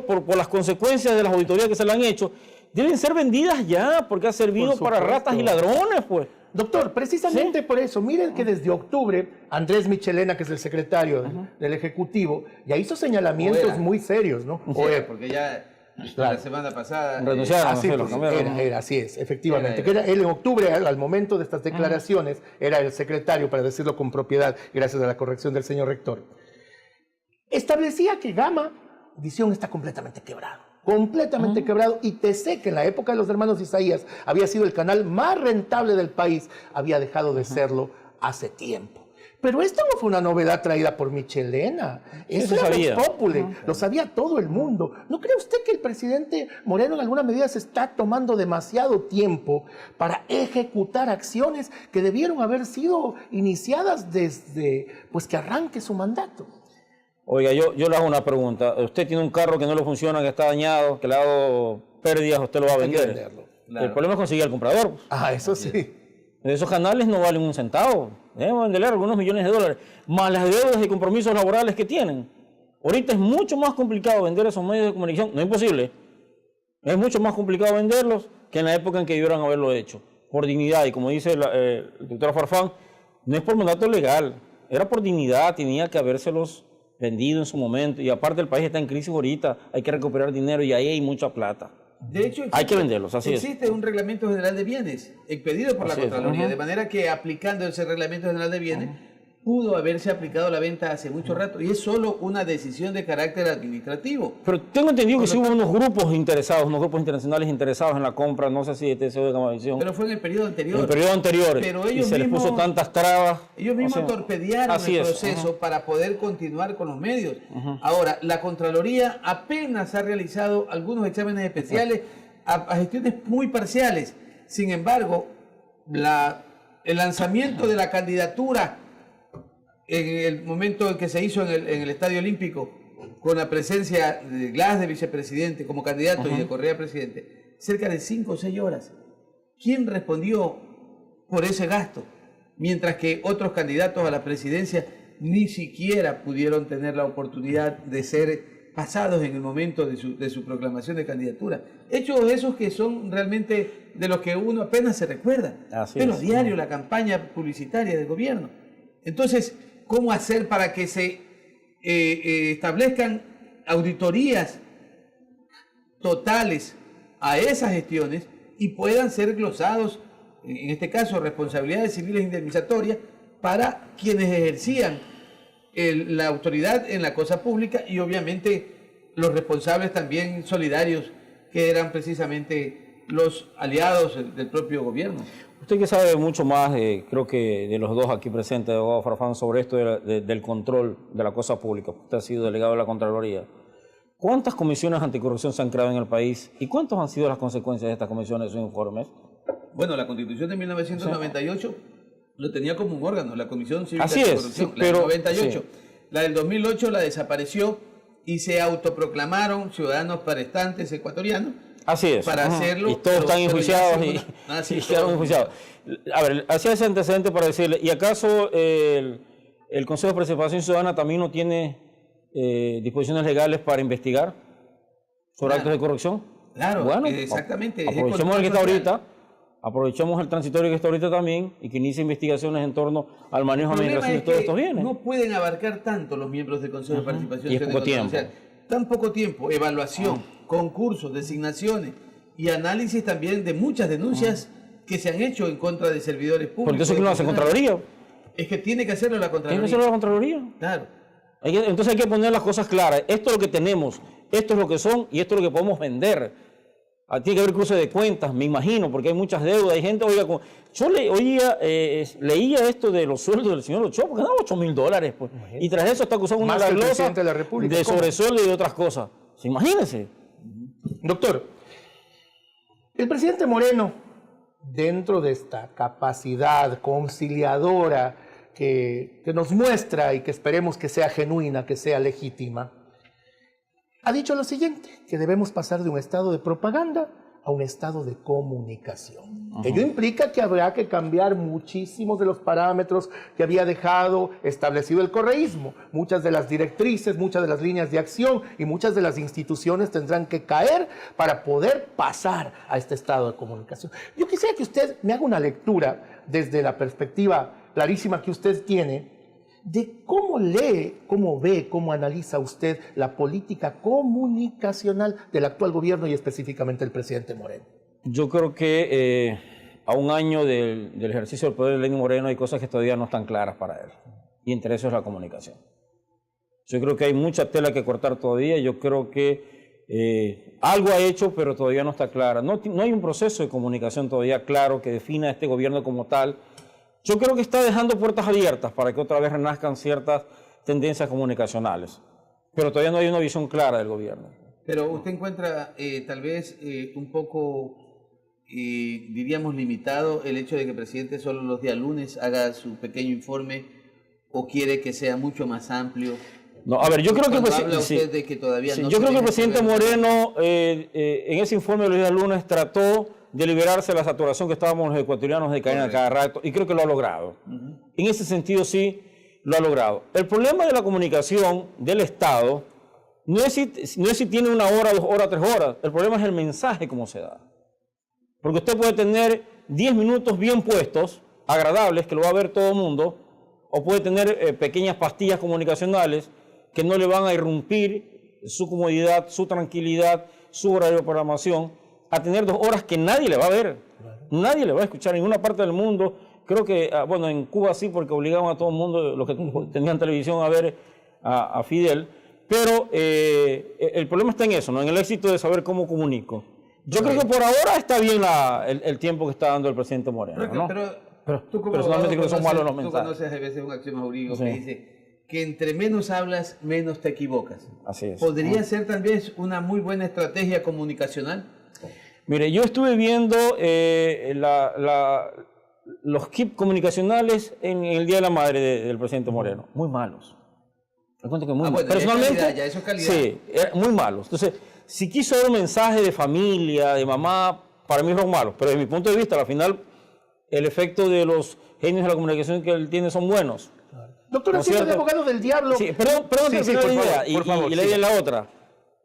por las consecuencias de las auditorías que se le han hecho, deben ser vendidas ya, porque ha servido para ratas y ladrones, pues. Doctor, precisamente por eso, miren que desde octubre, Andrés Michelena, que es el secretario del Ejecutivo, ya hizo señalamientos muy serios, ¿no? Porque ya la semana pasada renunciaron, así es, efectivamente. Él en octubre, al momento de estas declaraciones, era el secretario, para decirlo con propiedad, gracias a la corrección del señor rector. Establecía que Gama Visión está completamente quebrado. Quebrado, y TC, que en la época de los hermanos Isaías había sido el canal más rentable del país, había dejado de serlo hace tiempo. Pero esto no fue una novedad traída por Michelena. Eso se era sabía. Vox Populi, lo sabía todo el mundo. ¿No cree usted que el presidente Moreno en alguna medida se está tomando demasiado tiempo para ejecutar acciones que debieron haber sido iniciadas desde pues que arranque su mandato? Oiga, yo le hago una pregunta. Usted tiene un carro que no le funciona, que está dañado, que le ha dado pérdidas, usted lo va a Hay que vender. venderlo. Claro. El problema es conseguir al comprador. Ah, eso sí. Esos canales no valen un centavo. Debemos venderle algunos millones de dólares, más las deudas y compromisos laborales que tienen. Ahorita es mucho más complicado vender esos medios de comunicación. No es imposible. Es mucho más complicado venderlos que en la época en que debieron haberlo hecho. Por dignidad. Y como dice el doctor Farfán, no es por mandato legal. Era por dignidad. Tenía que habérselos vendido en su momento. Y aparte el país está en crisis ahorita. Hay que recuperar dinero y ahí hay mucha plata. De hecho, Hay que venderlos, así es. existe un reglamento general de bienes expedido por la Así es, Contraloría, ajá. de manera que aplicando ese reglamento general de bienes pudo haberse aplicado la venta hace mucho rato y es solo una decisión de carácter administrativo. Pero tengo entendido que sí hubo unos grupos interesados, unos grupos internacionales interesados en la compra, no sé si de TCO de Gamavisión, Pero fue en el periodo anterior. en el periodo anterior, Pero y ellos se les puso mismos- tantas trabas. Ellos mismos O sea, torpedearon así el es, proceso ajá. para poder continuar con los medios. Ahora, la Contraloría apenas ha realizado algunos exámenes especiales a gestiones muy parciales. Sin embargo, el lanzamiento de la candidatura en el momento en que se hizo en el Estadio Olímpico, con la presencia de Glass de vicepresidente como candidato y de Correa presidente, cerca de 5 o 6 horas. ¿Quién respondió por ese gasto? Mientras que otros candidatos a la presidencia ni siquiera pudieron tener la oportunidad de ser pasados en el momento de su proclamación de candidatura. Hechos esos que son realmente de los que uno apenas se recuerda. Así Pero a es. diario la campaña publicitaria del gobierno. Entonces, ¿cómo hacer para que se establezcan auditorías totales a esas gestiones y puedan ser glosados, en este caso, responsabilidades civiles indemnizatorias para quienes ejercían la autoridad en la cosa pública y obviamente los responsables también solidarios que eran precisamente los aliados del propio gobierno? Usted que sabe mucho más, creo que de los dos aquí presentes, abogado Farfán, sobre esto del control de la cosa pública. Usted ha sido delegado de la Contraloría. ¿Cuántas comisiones anticorrupción se han creado en el país y cuántas han sido las consecuencias de estas comisiones, sus informes? Bueno, la Constitución de 1998 lo tenía como un órgano, la Comisión Cívica Así de es, Corrupción, sí, la del pero- 98. sí. La del 2008 la desapareció y se autoproclamaron ciudadanos prestantes ecuatorianos. Así es. Para hacerlo, Y todos están pero ya enjuiciados se- y, sí, y quedaron todos. enjuiciados. A ver, hacía ese antecedente para decirle, ¿y acaso el Consejo de Participación Ciudadana también no tiene disposiciones legales para investigar sobre Claro. actos de corrupción? Claro, Bueno, exactamente. Es aprovechemos el que está control social. ahorita, aprovechemos el transitorio que está ahorita también y que inicie investigaciones en torno al manejo El de problema administración de es todos que estos bienes. no pueden abarcar tanto los miembros del Consejo de Participación Y es Ciudadana poco y Control tiempo. Social. Tan poco tiempo, evaluación, concursos, designaciones y análisis también de muchas denuncias que se han hecho en contra de servidores públicos. Porque eso que no hace Contraloría. Es que tiene que hacerlo la Tiene que Contraloría. hacerlo la Contraloría. Claro. Entonces hay que poner las cosas claras. Esto es lo que tenemos, esto es lo que son y esto es lo que podemos vender. Tiene que haber cruce de cuentas, me imagino, porque hay muchas deudas. Hay gente, oiga, yo leía esto de los sueldos del señor Ochoa, porque ganaba $8,000, pues. Y tras eso está acusando una Más que el glosa presidente de la República, de ¿cómo? sobresueldo y de otras cosas. Imagínense. Doctor, el presidente Moreno, dentro de esta capacidad conciliadora que nos muestra y que esperemos que sea genuina, que sea legítima, ha dicho lo siguiente, que debemos pasar de un estado de propaganda a un estado de comunicación. Ello implica que habrá que cambiar muchísimos de los parámetros que había dejado establecido el correísmo. Muchas de las directrices, muchas de las líneas de acción y muchas de las instituciones tendrán que caer para poder pasar a este estado de comunicación. Yo quisiera que usted me haga una lectura desde la perspectiva clarísima que usted tiene de cómo lee, cómo ve, cómo analiza usted la política comunicacional del actual gobierno y específicamente el presidente Moreno. Yo creo que a un año del ejercicio del poder de Lenín Moreno hay cosas que todavía no están claras para él. Y entre eso es la comunicación. Yo creo que hay mucha tela que cortar todavía. Yo creo que algo ha hecho, pero todavía no está clara. No hay un proceso de comunicación todavía claro que defina a este gobierno como tal. Yo creo que está dejando puertas abiertas para que otra vez renazcan ciertas tendencias comunicacionales, pero todavía no hay una visión clara del gobierno. Pero usted encuentra tal vez un poco, diríamos, limitado el hecho de que el presidente solo los días lunes haga su pequeño informe, o quiere que sea mucho más amplio. No, a ver, yo creo que el presidente Moreno en ese informe de los días lunes trató de liberarse de la saturación que estábamos los ecuatorianos de caer a cada rato, y creo que lo ha logrado. En ese sentido sí lo ha logrado. El problema de la comunicación del Estado no es si tiene 1 hora, 2 horas, 3 horas. El problema es el mensaje como se da. Porque usted puede tener 10 minutos bien puestos, agradables, que lo va a ver todo el mundo, o puede tener pequeñas pastillas comunicacionales que no le van a irrumpir su comodidad, su tranquilidad, su horario de programación, a tener 2 horas que nadie le va a ver. Nadie le va a escuchar en ninguna parte del mundo. Creo que, bueno, en Cuba sí, porque obligaban a todo el mundo, los que tenían televisión, a ver a Fidel. Pero el problema está en eso, ¿no? En el éxito de saber cómo comunico. Yo creo que por ahora está bien el tiempo que está dando el presidente Moreno, ¿no? Pero tú como personalmente creo que son malos los tú mensajes. conoces a veces un axioma jurídico Sí. que dice que entre menos hablas, menos te equivocas. Así es. ¿Podría ser tal vez una muy buena estrategia comunicacional? Mire, yo estuve viendo los clips comunicacionales en el Día de la Madre del presidente Moreno. Muy malos. Me cuento que muy malos. Bueno, Personalmente, ya eso es calidad. sí, muy malos. Entonces, si quiso dar un mensaje de familia, de mamá, para mí son malos. Pero desde mi punto de vista, al final, el efecto de los genios de la comunicación que él tiene son buenos. Doctor, haciendo de abogado del diablo. Sí, perdón, Sí, por por favor, y la idea es la otra.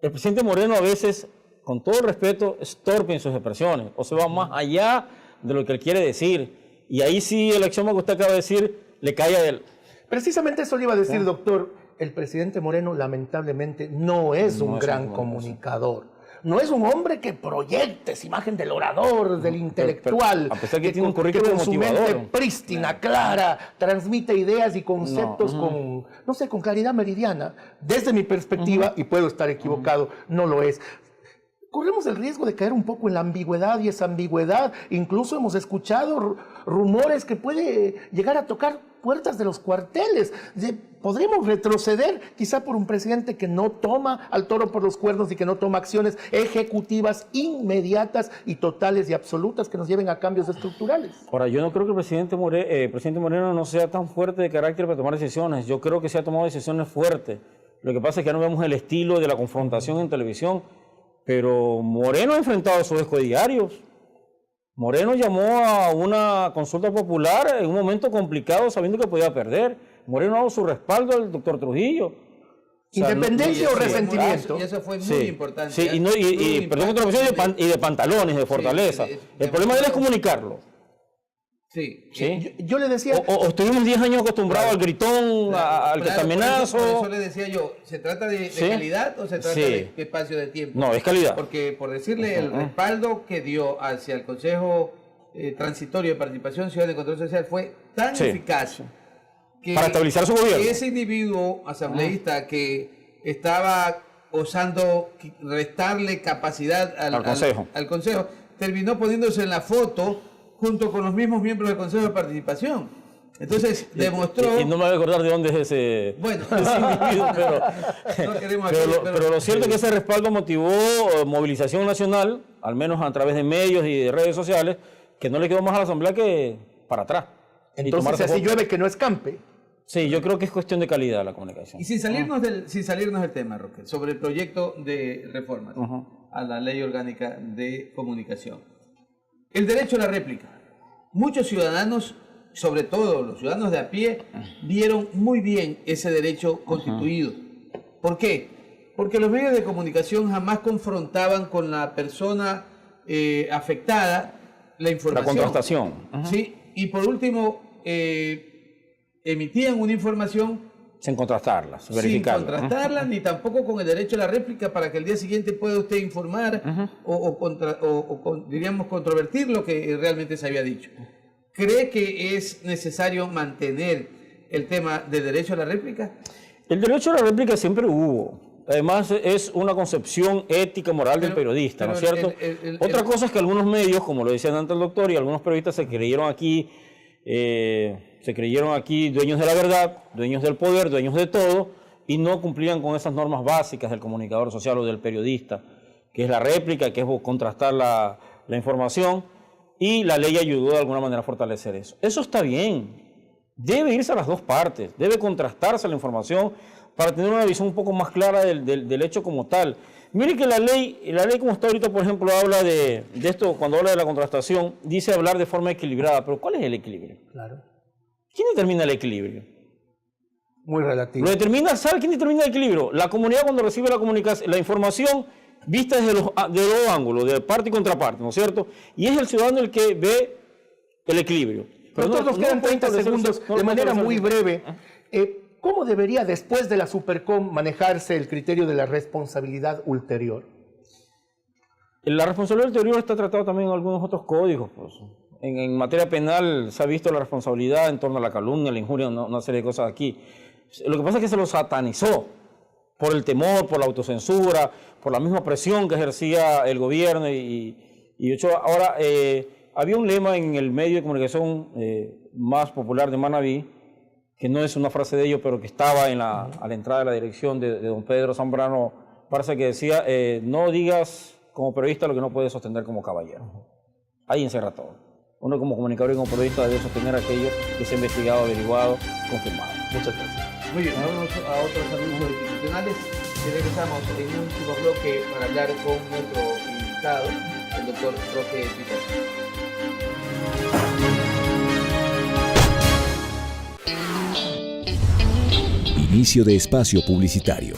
El presidente Moreno a veces, con todo respeto, es torpe en sus expresiones, o se va más allá de lo que él quiere decir. Y ahí sí el axioma que usted acaba de decir le cae a él. Precisamente eso le iba a decir, doctor. El presidente Moreno lamentablemente no es un gran comunicador. No es un hombre que proyecte esa imagen del orador, del intelectual, a pesar que tiene un con currículum su mente motivador. prístina, clara, transmite ideas y conceptos con, no sé, con claridad meridiana. Desde mi perspectiva, y puedo estar equivocado, no lo es. Corremos el riesgo de caer un poco en la ambigüedad, y esa ambigüedad, incluso hemos escuchado rumores que puede llegar a tocar puertas de los cuarteles. Podremos retroceder quizá por un presidente que no toma al toro por los cuernos y que no toma acciones ejecutivas inmediatas y totales y absolutas que nos lleven a cambios estructurales. Ahora, yo no creo que el presidente Moreno no sea tan fuerte de carácter para tomar decisiones. Yo creo que se ha tomado decisiones fuertes. Lo que pasa es que ya no vemos el estilo de la confrontación en televisión. Pero Moreno ha enfrentado sus diarios. Moreno llamó a una consulta popular en un momento complicado sabiendo que podía perder. Moreno ha dado su respaldo al doctor Trujillo. O sea, ¿Independencia o resentimiento? Y eso fue muy importante. Sí, y perdón, y de pantalones, de fortaleza. El problema de él es comunicarlo. Sí. ¿Sí? Yo le decía... O estuvimos 10 años acostumbrados al gritón, al catamenazo. Por eso le decía yo, ¿se trata de calidad o se trata de espacio de tiempo? No, es calidad. Porque por decirle el respaldo que dio hacia el Consejo Transitorio de Participación Ciudadana y Control Social fue tan eficaz que para estabilizar su gobierno. Ese individuo asambleísta que estaba osando restarle capacidad al Consejo terminó poniéndose en la foto junto con los mismos miembros del Consejo de Participación. Entonces demostró... Y no me voy a acordar de dónde es ese... Bueno, pero lo cierto es que ese respaldo motivó movilización nacional, al menos a través de medios y de redes sociales, que no le quedó más a la Asamblea que para atrás. Entonces, si así llueve, que no escampe. Sí, yo creo que es cuestión de calidad la comunicación. Y sin salirnos del tema, Roque, sobre el proyecto de reformas a la Ley Orgánica de Comunicación. El derecho a la réplica. Muchos ciudadanos, sobre todo los ciudadanos de a pie, vieron muy bien ese derecho constituido. ¿Por qué? Porque los medios de comunicación jamás confrontaban con la persona afectada la información. La contrastación. Sí, y por último, emitían una información sin contrastarla, sin verificarla. Sin contrastarla, ni tampoco con el derecho a la réplica para que el día siguiente pueda usted informar diríamos, controvertir lo que realmente se había dicho. ¿Cree que es necesario mantener el tema del derecho a la réplica? El derecho a la réplica siempre hubo. Además, es una concepción ética, moral del periodista, ¿no es cierto? Otra cosa es que algunos medios, como lo decían antes el doctor, y algunos periodistas se creyeron aquí se creyeron aquí dueños de la verdad, dueños del poder, dueños de todo, y no cumplían con esas normas básicas del comunicador social o del periodista, que es la réplica, que es contrastar la información, y la ley ayudó de alguna manera a fortalecer eso. Eso está bien, debe irse a las dos partes, debe contrastarse la información para tener una visión un poco más clara del hecho como tal. Mire que la ley como está ahorita, por ejemplo, habla de esto, cuando habla de la contrastación, dice hablar de forma equilibrada, pero ¿cuál es el equilibrio? Claro. ¿Quién determina el equilibrio? Muy relativo. ¿Sabe quién determina el equilibrio? La comunidad cuando recibe la información vista desde los dos ángulos, de parte y contraparte, ¿no es cierto? Y es el ciudadano el que ve el equilibrio. Pero nos quedan 30 segundos, de manera muy breve. ¿Cómo debería después de la Supercom manejarse el criterio de la responsabilidad ulterior? La responsabilidad ulterior está tratada también en algunos otros códigos. Pues. En materia penal se ha visto la responsabilidad en torno a la calumnia, la injuria, una serie de cosas aquí. Lo que pasa es que se lo satanizó por el temor, por la autocensura, por la misma presión que ejercía el gobierno. Ahora, había un lema en el medio de comunicación más popular de Manabí, que no es una frase de ellos, pero que estaba a la entrada de la dirección de don Pedro Zambrano Barça, que decía, no digas como periodista lo que no puedes sostener como caballero. Ahí encierra todo. Uno como comunicador y como periodista debe sostener aquello que se ha investigado, averiguado, confirmado. Muchas gracias. Muy bien, vamos a otros anuncios institucionales y regresamos en un último bloque para hablar con nuestro invitado, el doctor Roque Pita. Inicio de espacio publicitario.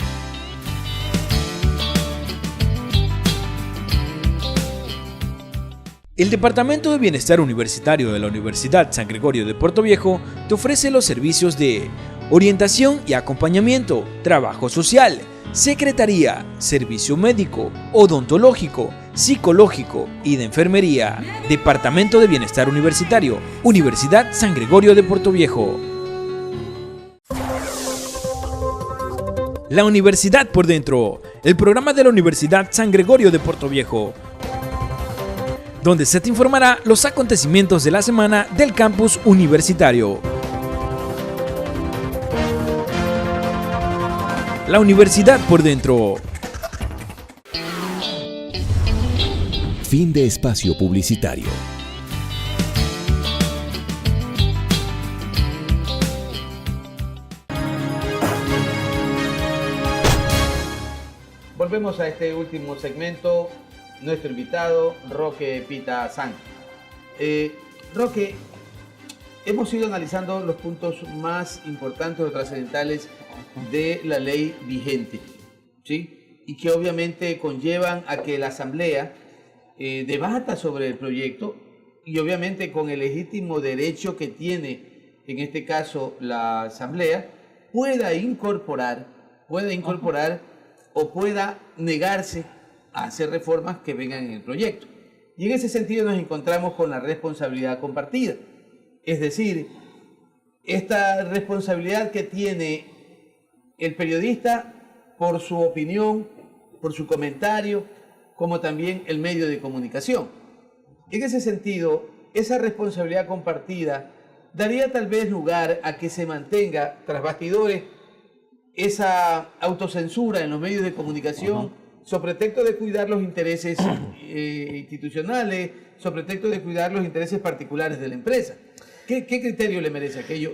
El Departamento de Bienestar Universitario de la Universidad San Gregorio de Puerto Viejo te ofrece los servicios de orientación y acompañamiento, trabajo social, secretaría, servicio médico, odontológico, psicológico y de enfermería. Departamento de Bienestar Universitario, Universidad San Gregorio de Puerto Viejo. La Universidad por Dentro, el programa de la Universidad San Gregorio de Puerto Viejo, donde se te informará los acontecimientos de la semana del campus universitario. La Universidad por Dentro. Fin de espacio publicitario. Volvemos a este último segmento. Nuestro invitado, Roque Pita San. Roque, hemos ido analizando los puntos más importantes o trascendentales de la ley vigente, ¿sí? Y que obviamente conllevan a que la Asamblea debata sobre el proyecto y obviamente con el legítimo derecho que tiene, en este caso la Asamblea, pueda incorporar o pueda negarse a hacer reformas que vengan en el proyecto. Y en ese sentido nos encontramos con la responsabilidad compartida. Es decir, esta responsabilidad que tiene el periodista por su opinión, por su comentario, como también el medio de comunicación. En ese sentido, esa responsabilidad compartida daría tal vez lugar a que se mantenga tras bastidores esa autocensura en los medios de comunicación, sobre pretexto de cuidar los intereses institucionales, sobre pretexto de cuidar los intereses particulares de la empresa. ¿Qué criterio le merece aquello?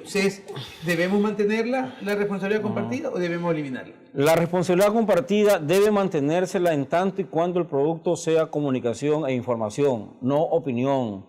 ¿Debemos mantener la responsabilidad compartida o debemos eliminarla? La responsabilidad compartida debe mantenérsela en tanto y cuando el producto sea comunicación e información, no opinión.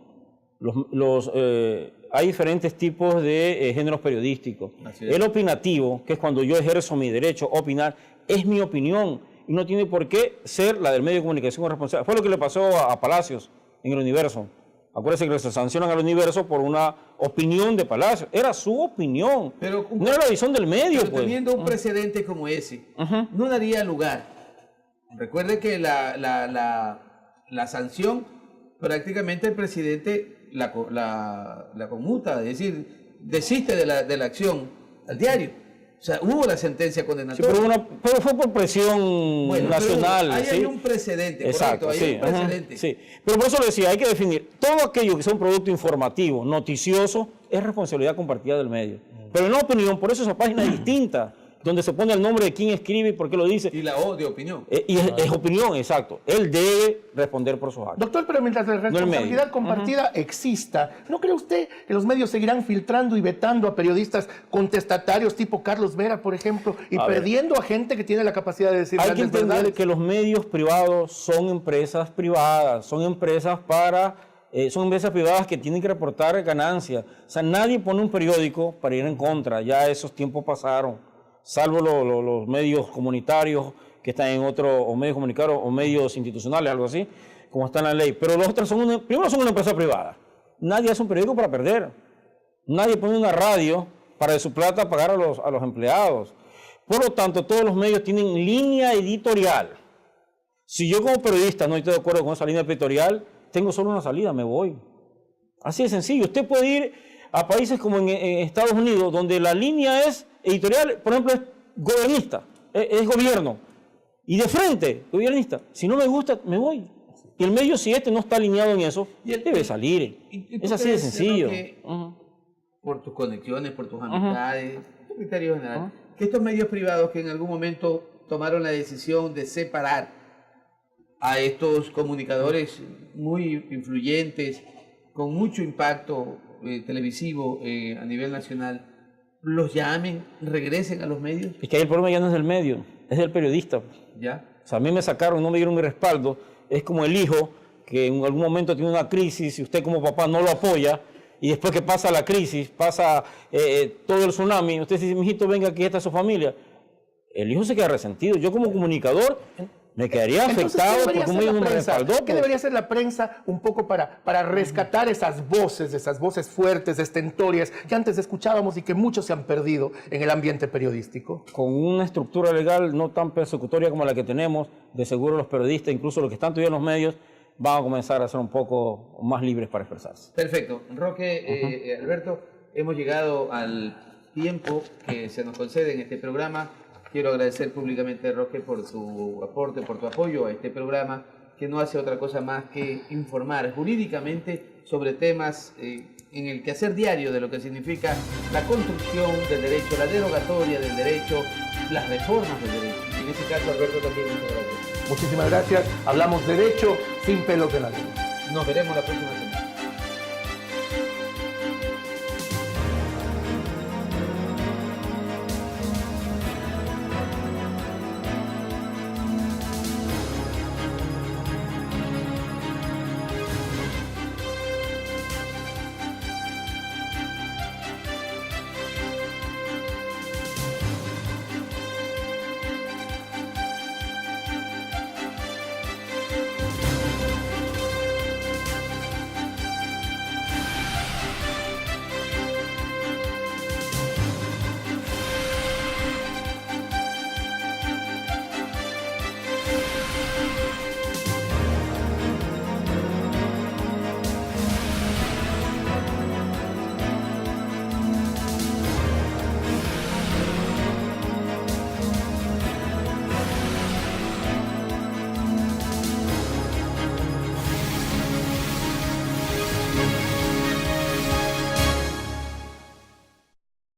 Hay diferentes tipos de géneros periodísticos. El opinativo, que es cuando yo ejerzo mi derecho a opinar, es mi opinión y no tiene por qué ser la del medio de comunicación responsable. Fue lo que le pasó a Palacios en El Universo. Acuérdense que se sancionan al Universo por una opinión de Palacios. Era su opinión, pero no era la visión del medio. Pero teniendo un precedente como ese, no daría lugar. Recuerde que la sanción, prácticamente el presidente la conmuta, es decir, desiste de la acción al diario. O sea, hubo la sentencia Sí, condenatoria. pero fue por presión Bueno, nacional. pero ahí ¿sí? hay un precedente, Exacto, correcto, hay sí, un precedente. sí. Pero por eso le decía, hay que definir, todo aquello que sea un producto informativo, noticioso, es responsabilidad compartida del medio. Pero en la opinión, por eso esa página es distinta, donde se pone el nombre de quién escribe y por qué lo dice. Y la O de opinión. Y es opinión, exacto. Él debe responder por sus actos. Doctor, pero mientras la el medio. responsabilidad compartida exista, ¿no cree usted que los medios seguirán filtrando y vetando a periodistas contestatarios tipo Carlos Vera, por ejemplo, y A ver. perdiendo a gente que tiene la capacidad de decir Hay que grandes entender verdades? que los medios privados son empresas privadas, son empresas privadas que tienen que reportar ganancias. O sea, nadie pone un periódico para ir en contra, ya esos tiempos pasaron, salvo los medios comunitarios que están en o medios comunitarios o medios institucionales, algo así, como está en la ley. Pero los otros primero son una empresa privada. Nadie hace un periódico para perder. Nadie pone una radio para de su plata pagar a los empleados. Por lo tanto, todos los medios tienen línea editorial. Si yo como periodista no estoy de acuerdo con esa línea editorial, tengo solo una salida, me voy. Así de sencillo. Usted puede ir a países como en Estados Unidos, donde la línea es editorial, por ejemplo, es gobernista, es gobierno. Y de frente, gobernista. Si no me gusta, me voy. Y el medio, si no está alineado en eso, debe salir. ¿Y tú Es así de crees, sencillo. que por tus conexiones, por tus amistades, tu criterio general, que estos medios privados que en algún momento tomaron la decisión de separar a estos comunicadores muy influyentes, con mucho impacto televisivo a nivel nacional, los llamen, regresen a los medios? Es que ahí el problema ya no es del medio, es del periodista. ¿Ya? O sea, a mí me sacaron, no me dieron mi respaldo. Es como el hijo que en algún momento tiene una crisis y usted como papá no lo apoya, y después que pasa la crisis, pasa todo el tsunami, usted dice, mijito, venga, aquí está su familia. El hijo se queda resentido. Yo como comunicador me quedaría Entonces, afectado ¿qué debería porque un hacer medio la no me prensa? respaldó. ¿Qué pues. debería hacer la prensa un poco para rescatar esas voces fuertes, estentorias, que antes escuchábamos y que muchos se han perdido en el ambiente periodístico? Con una estructura legal no tan persecutoria como la que tenemos, de seguro los periodistas, incluso los que están todavía en los medios, van a comenzar a ser un poco más libres para expresarse. Perfecto. Roque, Alberto, hemos llegado al tiempo que se nos concede en este programa. Quiero agradecer públicamente a Roque por su aporte, por tu apoyo a este programa, que no hace otra cosa más que informar jurídicamente sobre temas en el quehacer diario de lo que significa la construcción del derecho, la derogatoria del derecho, las reformas del derecho. En ese caso, Alberto, también muchas gracias. Muchísimas gracias. Hablamos derecho sin pelos de la lengua. Nos veremos la próxima semana.